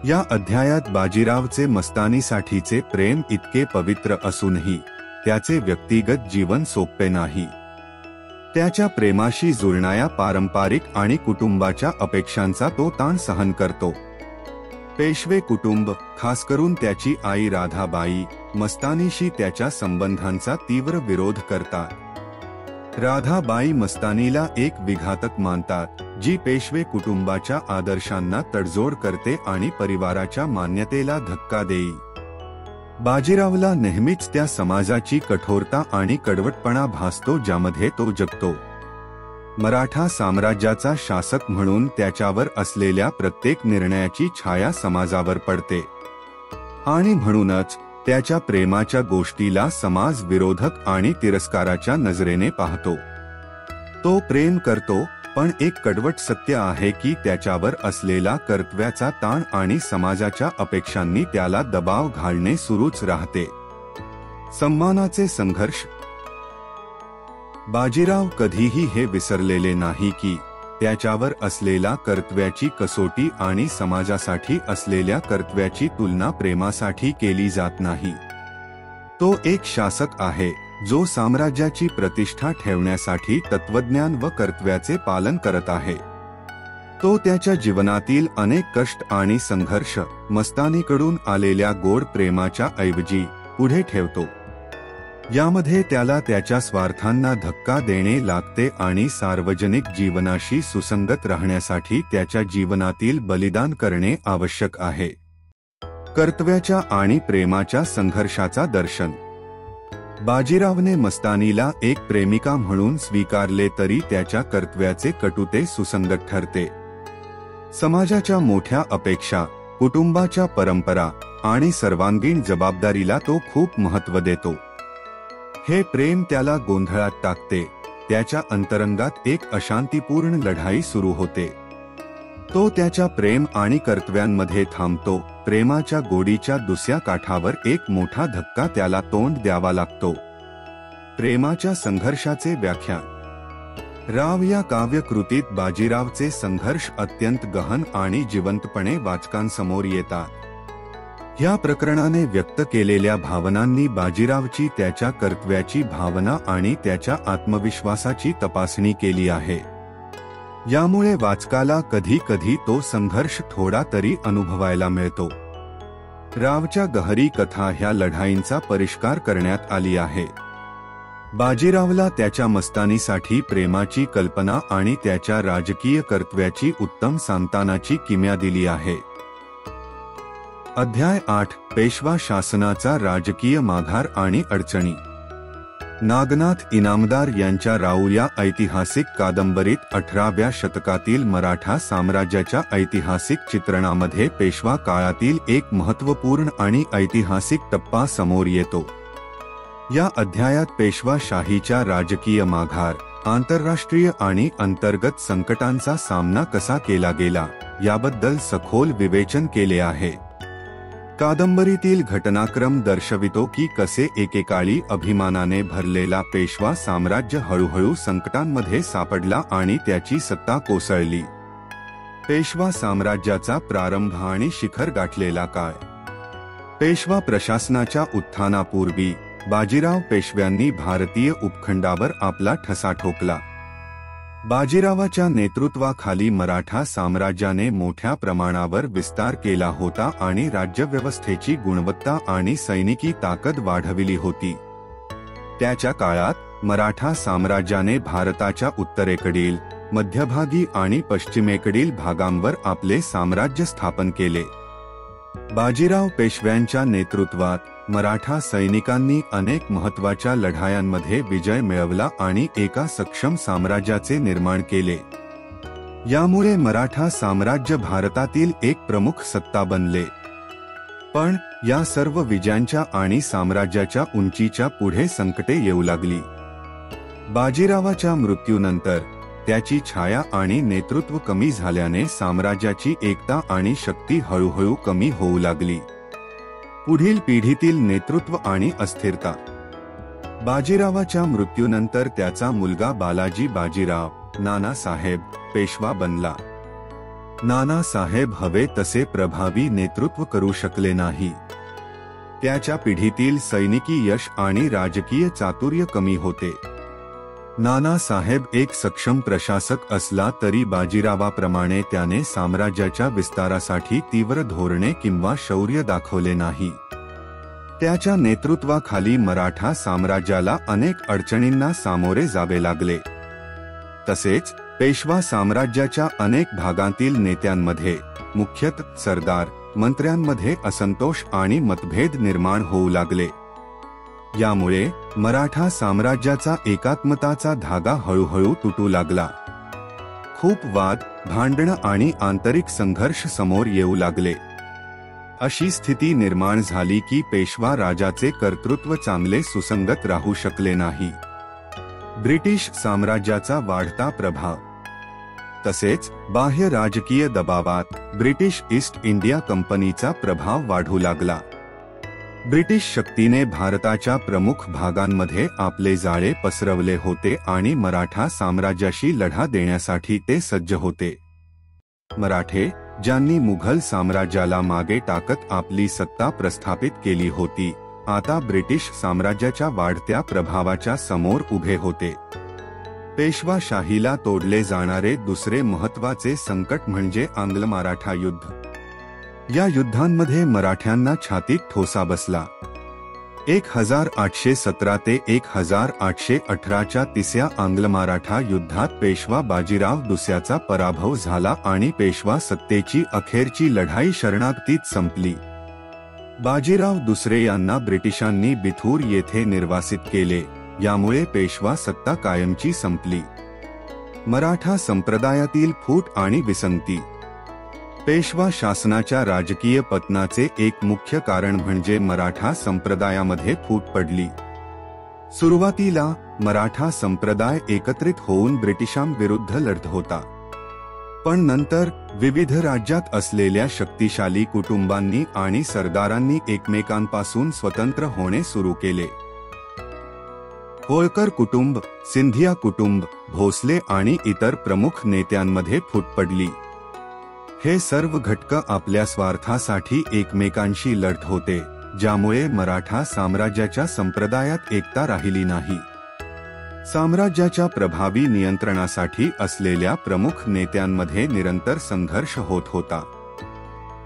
[SPEAKER 1] या अध्यायात बाजीरावचे मस्तानीसाठीचे प्रेम इतके पवित्र असूनही त्याचे व्यक्तिगत जीवन सोपे नाही. त्याच्या प्रेमाशी जुळणाऱ्या पारंपरिक आणि कुटुंबाच्या अपेक्षांचा तो ताण सहन करतो. पेशवे कुटुंब, खासकरून त्याची आई राधाबाई, मस्तानीशी त्याच्या संबंधांचा तीव्र विरोध करतात. राधाबाई मस्तानीला एक विघातक मानतात, जी पेशवे कुटुंबाच्या आदर्शांना तडजोड करते आणि परिवाराच्या मान्यतेला धक्का देई. बाजीरावला नेहमीच त्या समाजाची कठोरता आणि कडवटपणा भासतो ज्यामध्ये तो जगतो. मराठा साम्राज्याचा शासक म्हणून त्याच्यावर असलेल्या प्रत्येक निर्णयाची छाया समाजावर पडते. आणि म्हणूनच त्याच्या प्रेमाच्या गोष्टीला समाज विरोधक आणि तिरस्काराच्या नजरेने पाहतो. तो प्रेम करतो, पण एक कडवट सत्य आहे की त्याच्यावर असलेला कर्तव्याचा ताण आणि समाजाच्या अपेक्षांनी त्याला दबाव घालणे सुरूच राहते. सन्मानाचे संघर्ष. बाजीराव कधीही हे विसरलेले नाही की त्याच्यावर असलेला कर्तव्याची कसोटी आणि समाजासाठी असलेल्या कर्तव्याची तुलना प्रेमासाठी केली जात नाही. तो एक शासक आहे, जो साम्राज्याची प्रतिष्ठा ठेवण्यासाठी तत्वज्ञान व कर्तव्याचे पालन करत आहे. तो त्याच्या जीवनातील अनेक कष्ट आणि संघर्ष मस्तानीकडून आलेल्या गोड प्रेमाच्या ऐवजी पुढे ठेवतो. यामध्ये त्याला त्याच्या स्वार्थांना धक्का देणे लागते आणि सार्वजनिक जीवनाशी सुसंगत राहण्यासाठी त्याच्या जीवनातील बलिदान करणे आवश्यक आहे. कर्तव्याच्या आणि प्रेमाच्या संघर्षाचा दर्शन. बाजीरावने मस्तानीला एक प्रेमिका म्हणून स्वीकारले तरी त्याच्या कर्तव्याचे कटुते सुसंगत ठरते. समाजाच्या मोठ्या अपेक्षा, कुटुंबाच्या परंपरा आणि सर्वांगीण जबाबदारीला तो खूप महत्त्व देतो. हे प्रेम त्याला गोंधळात टाकते. त्याच्या अंतरंगात एक अशांतीपूर्ण लढाई सुरू होते. तो त्याच्या प्रेम आणि कर्तव्यांमध्ये थांबतो. प्रेमाच्या गोडीच्या दुसऱ्या काठावर एक मोठा धक्का त्याला तोंड द्यावा लागतो. प्रेमाच्या संघर्षाचे व्याख्यान. राव या काव्यकृतीत बाजीरावचे संघर्ष अत्यंत गहन आणि जिवंतपणे वाचकांसमोर येतात. या प्रकरणाने व्यक्त केलेल्या भावनांनी बाजीरावची त्याच्या कर्तव्याची भावना आणि त्याच्या आत्मविश्वासाची तपासणी केली आहे. यामुळे वाचकाला कधी कधी तो संघर्ष थोडा तरी अनुभवायला मिळतो. रावच्या गहरी कथा ह्या लढाईंचा परिष्कार करण्यात आली आहे. बाजीरावला त्याच्या मस्तानीसाठी प्रेमाची कल्पना आणि त्याच्या राजकीय कर्तव्याची उत्तम सांत्वनाची किमया दिली आहे. अध्याय 8 पेशवा शासनाचा राजकीय माघार आणि अडचणी. नागनाथ इनामदार यांच्या राऊ या ऐतिहासिक कादंबरीत 18व्या शतकातील मराठा साम्राज्याच्या ऐतिहासिक चित्रणामध्ये पेशवा काळातील एक महत्त्वपूर्ण आणि ऐतिहासिक टप्पा समोर येतो. या अध्यायात पेशवाशाहीच्या राजकीय माघार, आंतरराष्ट्रीय आणि अंतर्गत संकटांचा सामना कसा केला गेला याबद्दल सखोल विवेचन केले आहे. कादंबरीतील घटनाक्रम दर्शवितो की कसे एकेकाळी अभिमानाने भरलेला पेशवा साम्राज्य हळूहळू संकटांमध्ये सापडला आणि त्याची सत्ता कोसळली. पेशवा साम्राज्याचा प्रारंभ आणि शिखर गाठलेला काळ. पेशवा प्रशासनाच्या उत्थानापूर्वी बाजीराव पेशव्यांनी भारतीय उपखंडावर आपला ठसा ठोकला. बाजीरावाच्या नेतृत्वाखाली मराठा साम्राज्याने मोठ्या प्रमाणावर विस्तार केला होता आणि राज्यव्यवस्थेची गुणवत्ता आणि सैनिकी ताकद वाढविली होती. त्याच्या काळात मराठा साम्राज्याने भारताच्या उत्तरेकडील, मध्यभागी आणि पश्चिमेकडील भागांवर आपले साम्राज्य स्थापन केले. बाजीराव पेशव्यांच्या नेतृत्वात मराठा सैनिकांनी अनेक महत्त्वाच्या लढायांमध्ये विजय मिळवला आणि एका सक्षम साम्राज्याचे निर्माण केले. यामुळे मराठा साम्राज्य भारतातील एक प्रमुख सत्ता बनले. पण या सर्व विजयांच्या आणि साम्राज्याच्या उंचीच्या पुढे संकटे येऊ लागली. बाजीरावाच्या मृत्यूनंतर त्याची छाया आणि नेतृत्व कमी झाल्याने साम्राज्याची एकता आणि शक्ती हळूहळू कमी होऊ लागली. पुढील पिढीतील नेतृत्व आणि अस्थिरता. बाजीरावाच्या मृत्यूनंतर त्याचा मुलगा बालाजी बाजीराव नानासाहेब पेशवा बनला. नानासाहेब हवे तसे प्रभावी नेतृत्व करू शकले नाही. त्याच्या पिढीतील सैनिकी यश आणि राजकीय चातुर्य कमी होते. नानासाहेब एक सक्षम प्रशासक असला तरी बाजीरावाप्रमाणे त्याने साम्राज्याच्या विस्तारासाठी तीव्र धोरणे किंवा शौर्य दाखवले नाही. त्याच्या नेतृत्वाखाली मराठा साम्राज्याला अनेक अडचणींना सामोरे जावे लागले. तसेच पेशवा साम्राज्याच्या अनेक भागांतील नेत्यांमध्ये, मुख्यतः सरदार मंत्र्यांमध्ये असंतोष आणि मतभेद निर्माण होऊ लागले. यामुळे मराठा साम्राज्याचा एकात्मताचा धागा हळूहळू तुटू लागला. खूप वाद, भांडणं आणि आंतरिक संघर्ष समोर येऊ लागले. अशी स्थिती निर्माण झाली की पेशवा राजाचे कर्तृत्व चांगले सुसंगत राहू शकले नाही. ब्रिटिश साम्राज्याचा वाढता प्रभाव. तसेच बाह्य राजकीय दबावात ब्रिटिश ईस्ट इंडिया कंपनीचा प्रभाव वाढू लागला. ब्रिटिश शक्तीने भारताच्या प्रमुख भागांमध्ये आपले जाळे पसरवले होते आणि मराठा साम्राज्याशी लढा देण्यासाठी ते सज्ज होते. मराठे, ज्यांनी मुघल साम्राज्याला मागे टाकत आपली सत्ता प्रस्थापित केली होती, आता ब्रिटिश साम्राज्याच्या वाढत्या प्रभावाच्या समोर उभे होते. पेशवाशाहीला तोडले जाणारे दुसरे महत्त्वाचे संकट म्हणजे आंग्ल-मराठा युद्ध. या युद्धांमध्ये मराठ्यांना छातीत ठोसा बसला. 1817 ते 1818च्या तिसऱ्या आंग्ल-मराठा युद्धात पेशवा बाजीराव दुसऱ्याचा पराभव झाला आणि पेशवा सत्तेची अखेरची लढाई शरणागतीत संपली. बाजीराव दुसरे यांना ब्रिटिशांनी बिथूर येथे निर्वासित केले. यामुळे पेशवा सत्ता कायमची संपली. मराठा संप्रदायातील फूट आणि विसंगती. पेशवा शासनाच्या राजकीय पतनाचे एक मुख्य कारण म्हणजे मराठा संप्रदायामध्ये फूट पडली. सुरुवातीला मराठा संप्रदाय एकत्रित होऊन ब्रिटिशांविरुद्ध लढत होता. पण नंतर विविध राज्यात असलेल्या शक्तिशाली कुटुंबांनी आणि सरदारांनी एकमेकांपासून स्वतंत्र होणे सुरू केले. होळकर कुटुंब, सिंधिया कुटुंब, भोसले आणि इतर प्रमुख नेत्यांमध्ये फूट पडली. हे सर्व घटक आपल्या स्वार्थासाठी एकमेकांशी लढत होते, ज्यामुळे मराठा साम्राज्याच्या संप्रदायात एकता राहिली नाही. साम्राज्याच्या प्रभावी नियंत्रणासाठी असलेल्या प्रमुख नेत्यांमध्ये निरंतर संघर्ष होत होता.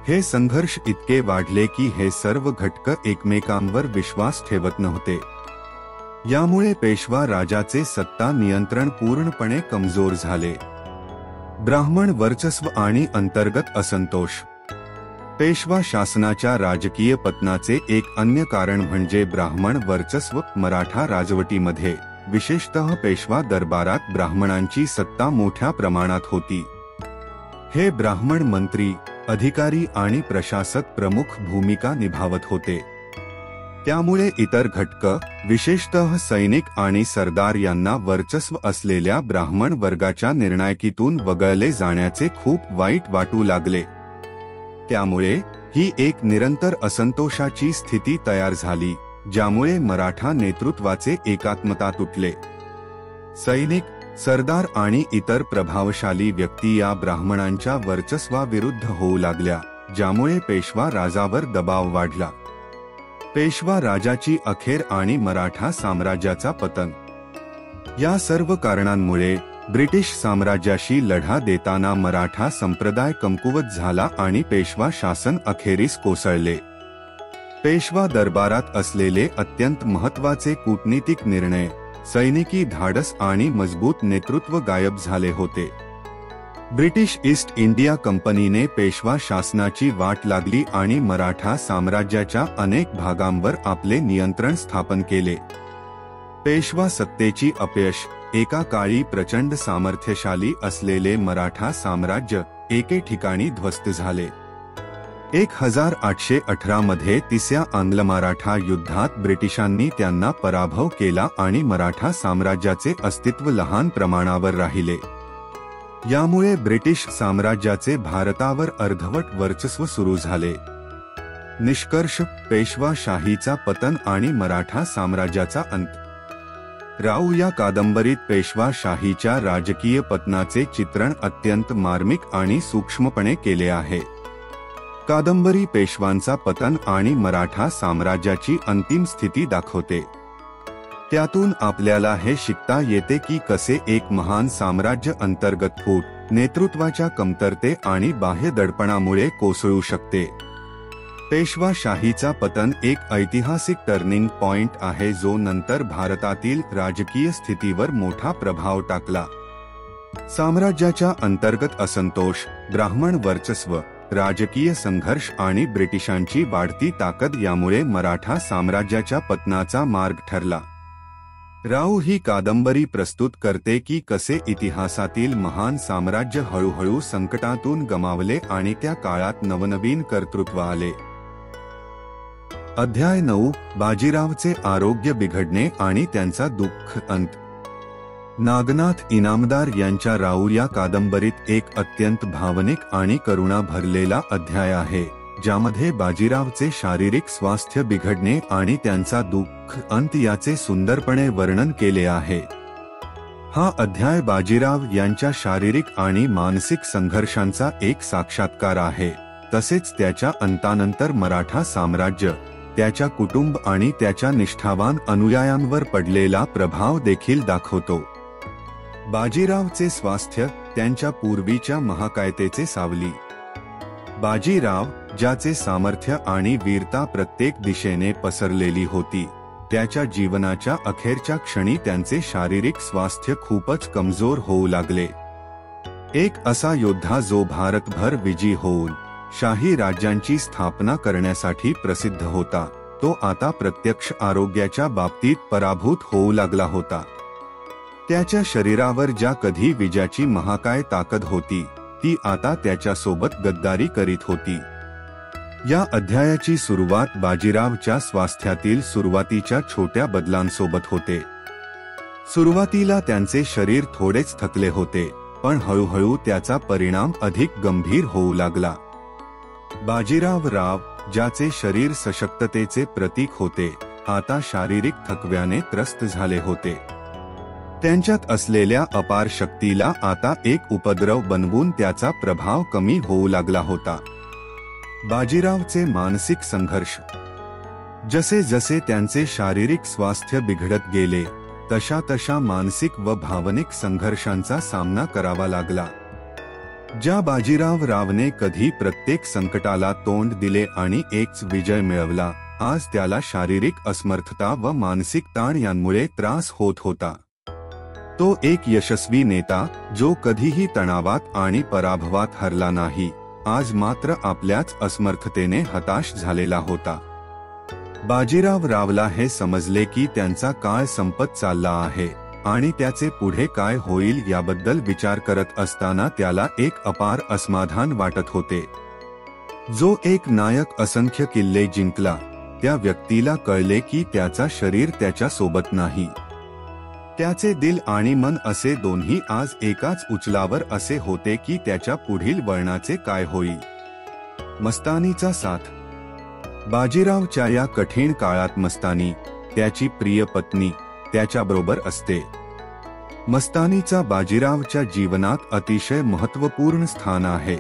[SPEAKER 1] हे संघर्ष इतके वाढले की हे सर्व घटक एकमेकांवर विश्वास ठेवत नव्हते. यामुळे पेशवा राजाचे सत्ता नियंत्रण पूर्णपणे कमजोर झाले. ब्राह्मण वर्चस्व आणि अंतर्गत असंतोष. पेशवा शासनाच्या राजकीय पतनाचे एक अन्य कारण म्हणजे ब्राह्मण वर्चस्व. मराठा राजवटीमध्ये, विशेषतः पेशवा दरबारात ब्राह्मणांची सत्ता मोठ्या प्रमाणात होती. हे ब्राह्मण मंत्री, अधिकारी आणि प्रशासक प्रमुख भूमिका निभावत होते. त्यामुळे इतर घटक, विशेषतः सैनिक आणि सरदार यांना वर्चस्व असलेल्या ब्राह्मण वर्गाच्या निर्णायकीतून वगळले जाण्याचे खूप वाईट वाटू लागले. त्यामुळे ही एक निरंतर असंतोषाची स्थिती तयार झाली, ज्यामुळे मराठा नेतृत्वाचे एकात्मता तुटले. सैनिक, सरदार आणि इतर प्रभावशाली व्यक्ती या ब्राह्मणांच्या वर्चस्वाविरुद्ध होऊ लागल्या, ज्यामुळे पेशवा राजावर दबाव वाढला. पेशवा राजाची अखेर आणि मराठा साम्राज्याचा पतन. या सर्व कारणांमुळे ब्रिटिश साम्राज्याशी लढा देताना मराठा संप्रदाय कमकुवत झाला आणि पेशवा शासन अखेरीस कोसळले. पेशवा दरबारात असलेले अत्यंत महत्त्वाचे कूटनीतिक निर्णय, सैनिकी धाडस आणि मजबूत नेतृत्व गायब झाले होते. ब्रिटिश ईस्ट इंडिया कंपनीने पेशवा शासनाची वाट लागली आणि मराठा साम्राज्याच्या अनेक भागांवर आपले नियंत्रण स्थापन केले. पेशवा सत्तेची अपयश. एका काळी प्रचंड सामर्थ्यशाली असलेले मराठा साम्राज्य एके ठिकाणी ध्वस्त झाले. 1818 मध्ये तिसऱ्या आंग्ल-मराठा युद्धात ब्रिटिशांनी त्यांना पराभव केला आणि मराठा साम्राज्याचे अस्तित्व लहान प्रमाणावर राहिले. यामुळे ब्रिटिश साम्राज्याचे भारतावर अर्धवट वर्चस्व सुरू झाले. निष्कर्ष: पेशवा शाहीचा पतन आणि मराठा साम्राज्याचा अंत. राऊ या कादंबरीत पेशवा शाहीच्या राजकीय पतनाचे चित्रण अत्यंत मार्मिक आणि सूक्ष्मपणे केले आहे. कादंबरी पेशवांचा पतन आणि मराठा साम्राज्याची अंतिम स्थिती दाखवते. त्यातून आपल्याला हे शिकता येते की कसे एक महान साम्राज्य अंतर्गत फूट, नेतृत्वाच्या कमतरते आणि बाह्य दडपणामुळे कोसळू शकते. पेशवा शाहीचा पतन एक ऐतिहासिक टर्निंग पॉइंट आहे जो नंतर भारतातील राजकीय स्थितीवर मोठा प्रभाव टाकला. साम्राज्याच्या अंतर्गत असंतोष, ब्राह्मण वर्चस्व, राजकीय संघर्ष आणि ब्रिटिशांची वाढती ताकद यामुळे मराठा साम्राज्याच्या पतनाचा मार्ग ठरला. राऊ ही कादंबरी प्रस्तुत करते की कसे इतिहासातील महान साम्राज्य हळूहळू संकटातून गमावले आणि त्या काळात नवनवीन कर्तृत्व आले. अध्याय 9. बाजीरावचे आरोग्य बिघडणे आणि त्यांचा दुःख अंत. नागनाथ इनामदार यांच्या राऊ या कादंबरीत एक अत्यंत भावनिक आणि करुणा भरलेला अध्याय आहे, ज्यामध्ये बाजीरावचे शारीरिक स्वास्थ्य बिघडणे आणि त्यांचा दुःख अंत याचे सुंदरपणे वर्णन केले आहे. हा अध्याय बाजीराव यांच्या शारीरिक आणि मानसिक संघर्षांचा एक साक्षात्कार आहे, तसेच त्याच्या अंतानंतर मराठा साम्राज्य, त्याच्या कुटुंब आणि त्याच्या निष्ठावान अनुयायांवर पडलेला प्रभाव देखील दाखवतो. बाजीरावचे स्वास्थ्य, त्यांच्या पूर्वीच्या महाकायतेचे सावली. बाजीराव, ज्याचे सामर्थ्य आणि वीरता प्रत्येक दिशेने पसरलेली होती, त्याच्या जीवनाच्या अखेरच्या क्षणी त्यांचे शारीरिक स्वास्थ्य खूपच कमजोर होऊ लागले. एक असा योद्धा जो भारतभर विजयी होऊन शाही राज्यांची स्थापना करण्यासाठी प्रसिद्ध होता, तो आता प्रत्यक्ष आरोग्याच्या बाबतीत पराभूत होऊ लागला होता. त्याच्या शरीरावर ज्या कधी विजयाची महाकाय ताकद होती, ती आता त्याच्यासोबत गद्दारी करीत होती. या अध्यायाची सुरुवात बाजीरावच्या स्वास्थ्यातील सुरुवातीच्या छोट्या बदलांसोबत होते. सुरुवातीला त्यांचे शरीर थोडेच थकले होते, पण हळूहळू त्याचा परिणाम अधिक गंभीर होऊ लागला. बाजीराव राव, ज्याचे शरीर सशक्ततेचे प्रतीक होते, आता शारीरिक थकव्याने त्रस्त झाले होते. त्यांच्यात असलेल्या अपार शक्तीला आता एक उपद्रव बनवून त्याचा प्रभाव कमी होऊ लागला होता. बाजीरावचे मानसिक संघर्ष. जसे जसे त्यांचे शारीरिक स्वास्थ्य बिघडत गेले तशा तशा मानसिक व भावनिक संघर्षांचा सामना करावा लागला. ज्या बाजीराव रावने कधी प्रत्येक संकटाला तोंड दिले आणि एकच विजय मिळवला, आज त्याला शारीरिक असमर्थता व मानसिक ताण यांमुळे त्रास होत होता. तो एक यशस्वी नेता जो कधीही तणावात आणि पराभवात हरला नाही, आज मात्र आपल्याच असमर्थतेने हताश झालेला होता. बाजीराव रावला हे समजले की त्यांचा काळ संपत चालला आहे आणि त्याचे पुढे काय होईल याबद्दल विचार करत असताना त्याला एक अपार असमाधान वाटत होते. जो एक नायक असंख्य किल्ले जिंकला, त्या व्यक्तीला कळले की त्याचा शरीर त्याच्या सोबत नाही. त्याचे दिल आणि मन असे दोन्ही आज एकाच उचलावर असे होते की त्याच्या पुढील वळणाचे काय होईल. मस्तानीचा साथ. बाजीरावच्या या कठीण काळात मस्तानी, त्याची प्रिय पत्नी, त्याच्याबरोबर असते. मस्तानीचा बाजीरावच्या जीवनात अतिशय महत्त्वपूर्ण स्थान आहे.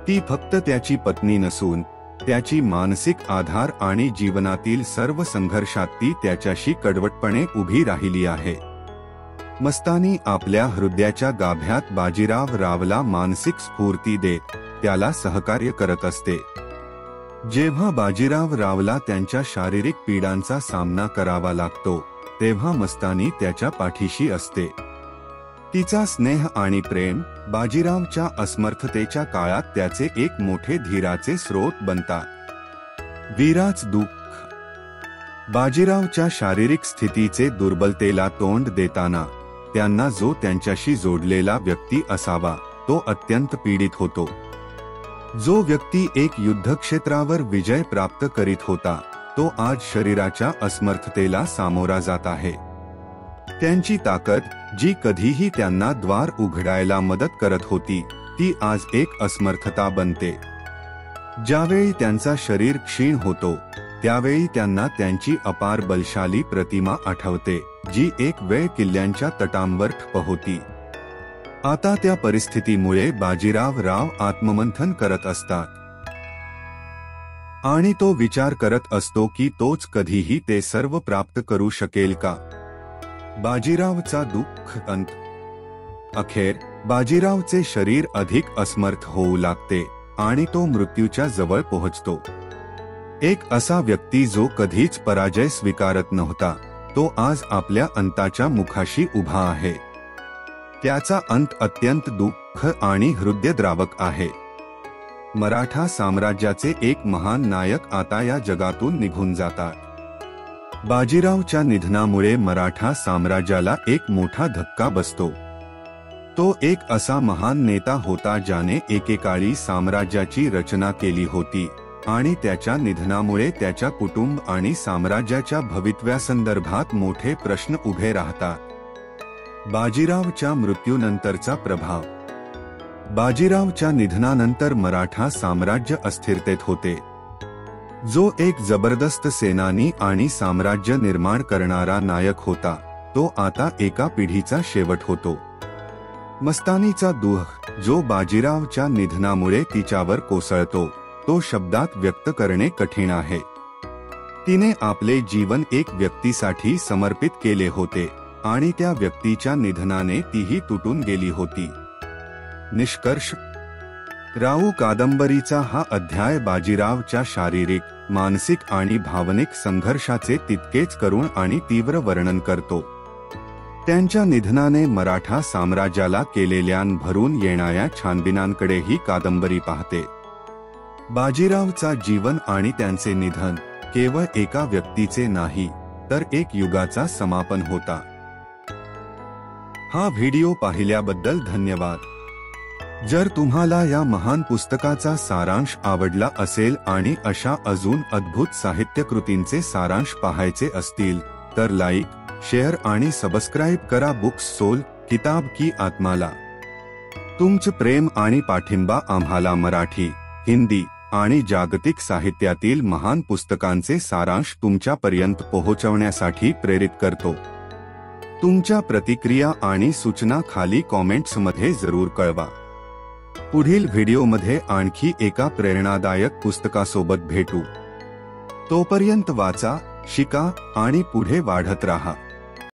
[SPEAKER 1] ती फक्त त्याची पत्नी नसून त्याची मानसिक आधार आणि जीवनातील सर्व संघर्षात ती त्याच्याशी कडवटपणे उभी राहिली आहे. मस्तानी आपल्या हृदयाच्या गाभ्यात बाजीराव रावला मानसिक स्फूर्ती देत त्याला सहकार्य करत असते. जेव्हा बाजीराव रावला त्यांच्या शारीरिक पीडांचा सामना करावा लागतो, तेव्हा मस्तानी त्याच्या पाठीशी असते. तिचा स्नेह आणि प्रेम बाजीरावच्या असमर्थतेच्या काळात त्याचे एक मोठे धीराचे स्रोत बनतात. वीराच दुःख. बाजीरावच्या शारीरिक स्थितीचे दुर्बलतेला तोंड देताना त्यांना जो त्यांच्याशी जोडलेला व्यक्ती असावा, तो अत्यंत पीडित होतो. जो व्यक्ती एक युद्धक्षेत्रावर विजय प्राप्त करीत होता, तो आज शरीराच्या असमर्थतेला सामोरा जात आहे. त्यांची ताकद, जी कधीही त्यांना द्वार उघडायला मदत करत होती, ती आज एक असमर्थता बनते. ज्यावेळी त्यांचा शरीर क्षीण होतो, त्यावेळी त्यांना त्यांची अपार बलशाली प्रतिमा आठवते, जी एक वेळ किल्ल्यांच्या तटांवर ठप्प होती. आता त्या परिस्थितीमुळे बाजीराव राव आत्ममंथन करत असतात आणि तो विचार करत असतो की तोच कधीही ते सर्व प्राप्त करू शकेल का. बाजीरावचा दुःख अंत. अखेर बाजीरावचे शरीर अधिक असमर्थ होऊ लागते आणि तो मृत्यूच्या जवळ पोहोचतो. एक असा व्यक्ती जो कधीच पराजय स्वीकारत नव्हता, तो आज आपल्या अंताच्या मुखाशी उभा आहे. त्याचा अंत अत्यंत दुःख आणि हृदयद्रावक आहे. मराठा साम्राज्याचे एक महान नायक आता या जगातून निघून जातात. बाजीरावच्या निधनामुळे मराठा साम्राज्याला एक मोठा धक्का बसतो. तो एक असा महान नेता होता ज्याने एकेकाळी साम्राज्याची रचना केली होती आणि त्याच्या निधनामुळे त्याच्या कुटुंब आणि साम्राज्याच्या भवितव्यासंदर्भात मोठे प्रश्न उभे राहतात. बाजीरावच्या मृत्यूनंतरचा प्रभाव. बाजीरावच्या निधनानंतर मराठा साम्राज्य अस्थिरतेत होते. जो एक जबरदस्त सेनानी आणि साम्राज्य निर्माण करणारा नायक होता, तो आता एका पिढीचा शेवट होतो. मस्तानीचा दुःख, जो बाजीरावच्या निधनामुळे तिच्यावर कोसळतो, तो शब्दात व्यक्त करणे कठीण आहे. तिने आपले जीवन एक व्यक्तीसाठी समर्पित केले होते आणि त्या व्यक्तीच्या निधनाने तीही तुटून गेली होती. निष्कर्ष. राऊ कादंबरीचा हा अध्याय बाजीरावच्या शारीरिक, मानसिक आणि भावनिक संघर्षाचे तितकेच करुण आणि तीव्र वर्णन करतो. त्यांच्या निधनाने मराठा साम्राज्याला केलेल्या भरून येणाऱ्या छानबिनांकडे ही कादंबरी पाहते. बाजीरावचा जीवन आणि त्यांचे निधन केवळ एका व्यक्तीचे नाही, तर एक युगाचा समापन होता. हा व्हिडिओ पाहिल्याबद्दल धन्यवाद. जर तुम्हाला या महान पुस्तकाचा सारांश आवडला असेल आणि अशा अजून अद्भुत साहित्यकृतींचे सारांश पाहायचे असतील, तर लाईक, शेअर आणि सबस्क्राईब करा. बुक्स सोल, किताब की आत्माला. तुमचे प्रेम आणि पाठिंबा आम्हाला मराठी, हिंदी आणि जागतिक साहित्यातील महान पुस्तकांचे सारांश तुमच्यापर्यंत पोहोचवण्यासाठी प्रेरित करतो. तुमच्या प्रतिक्रिया आणि सूचना खाली कॉमेंट्समध्ये जरूर कळवा. पुढील व्हिडिओमध्ये आणखी एका प्रेरणादायक पुस्तकासोबत भेटू. तोपर्यंत वाचा, शिका आणि पुढे वाढत राहा.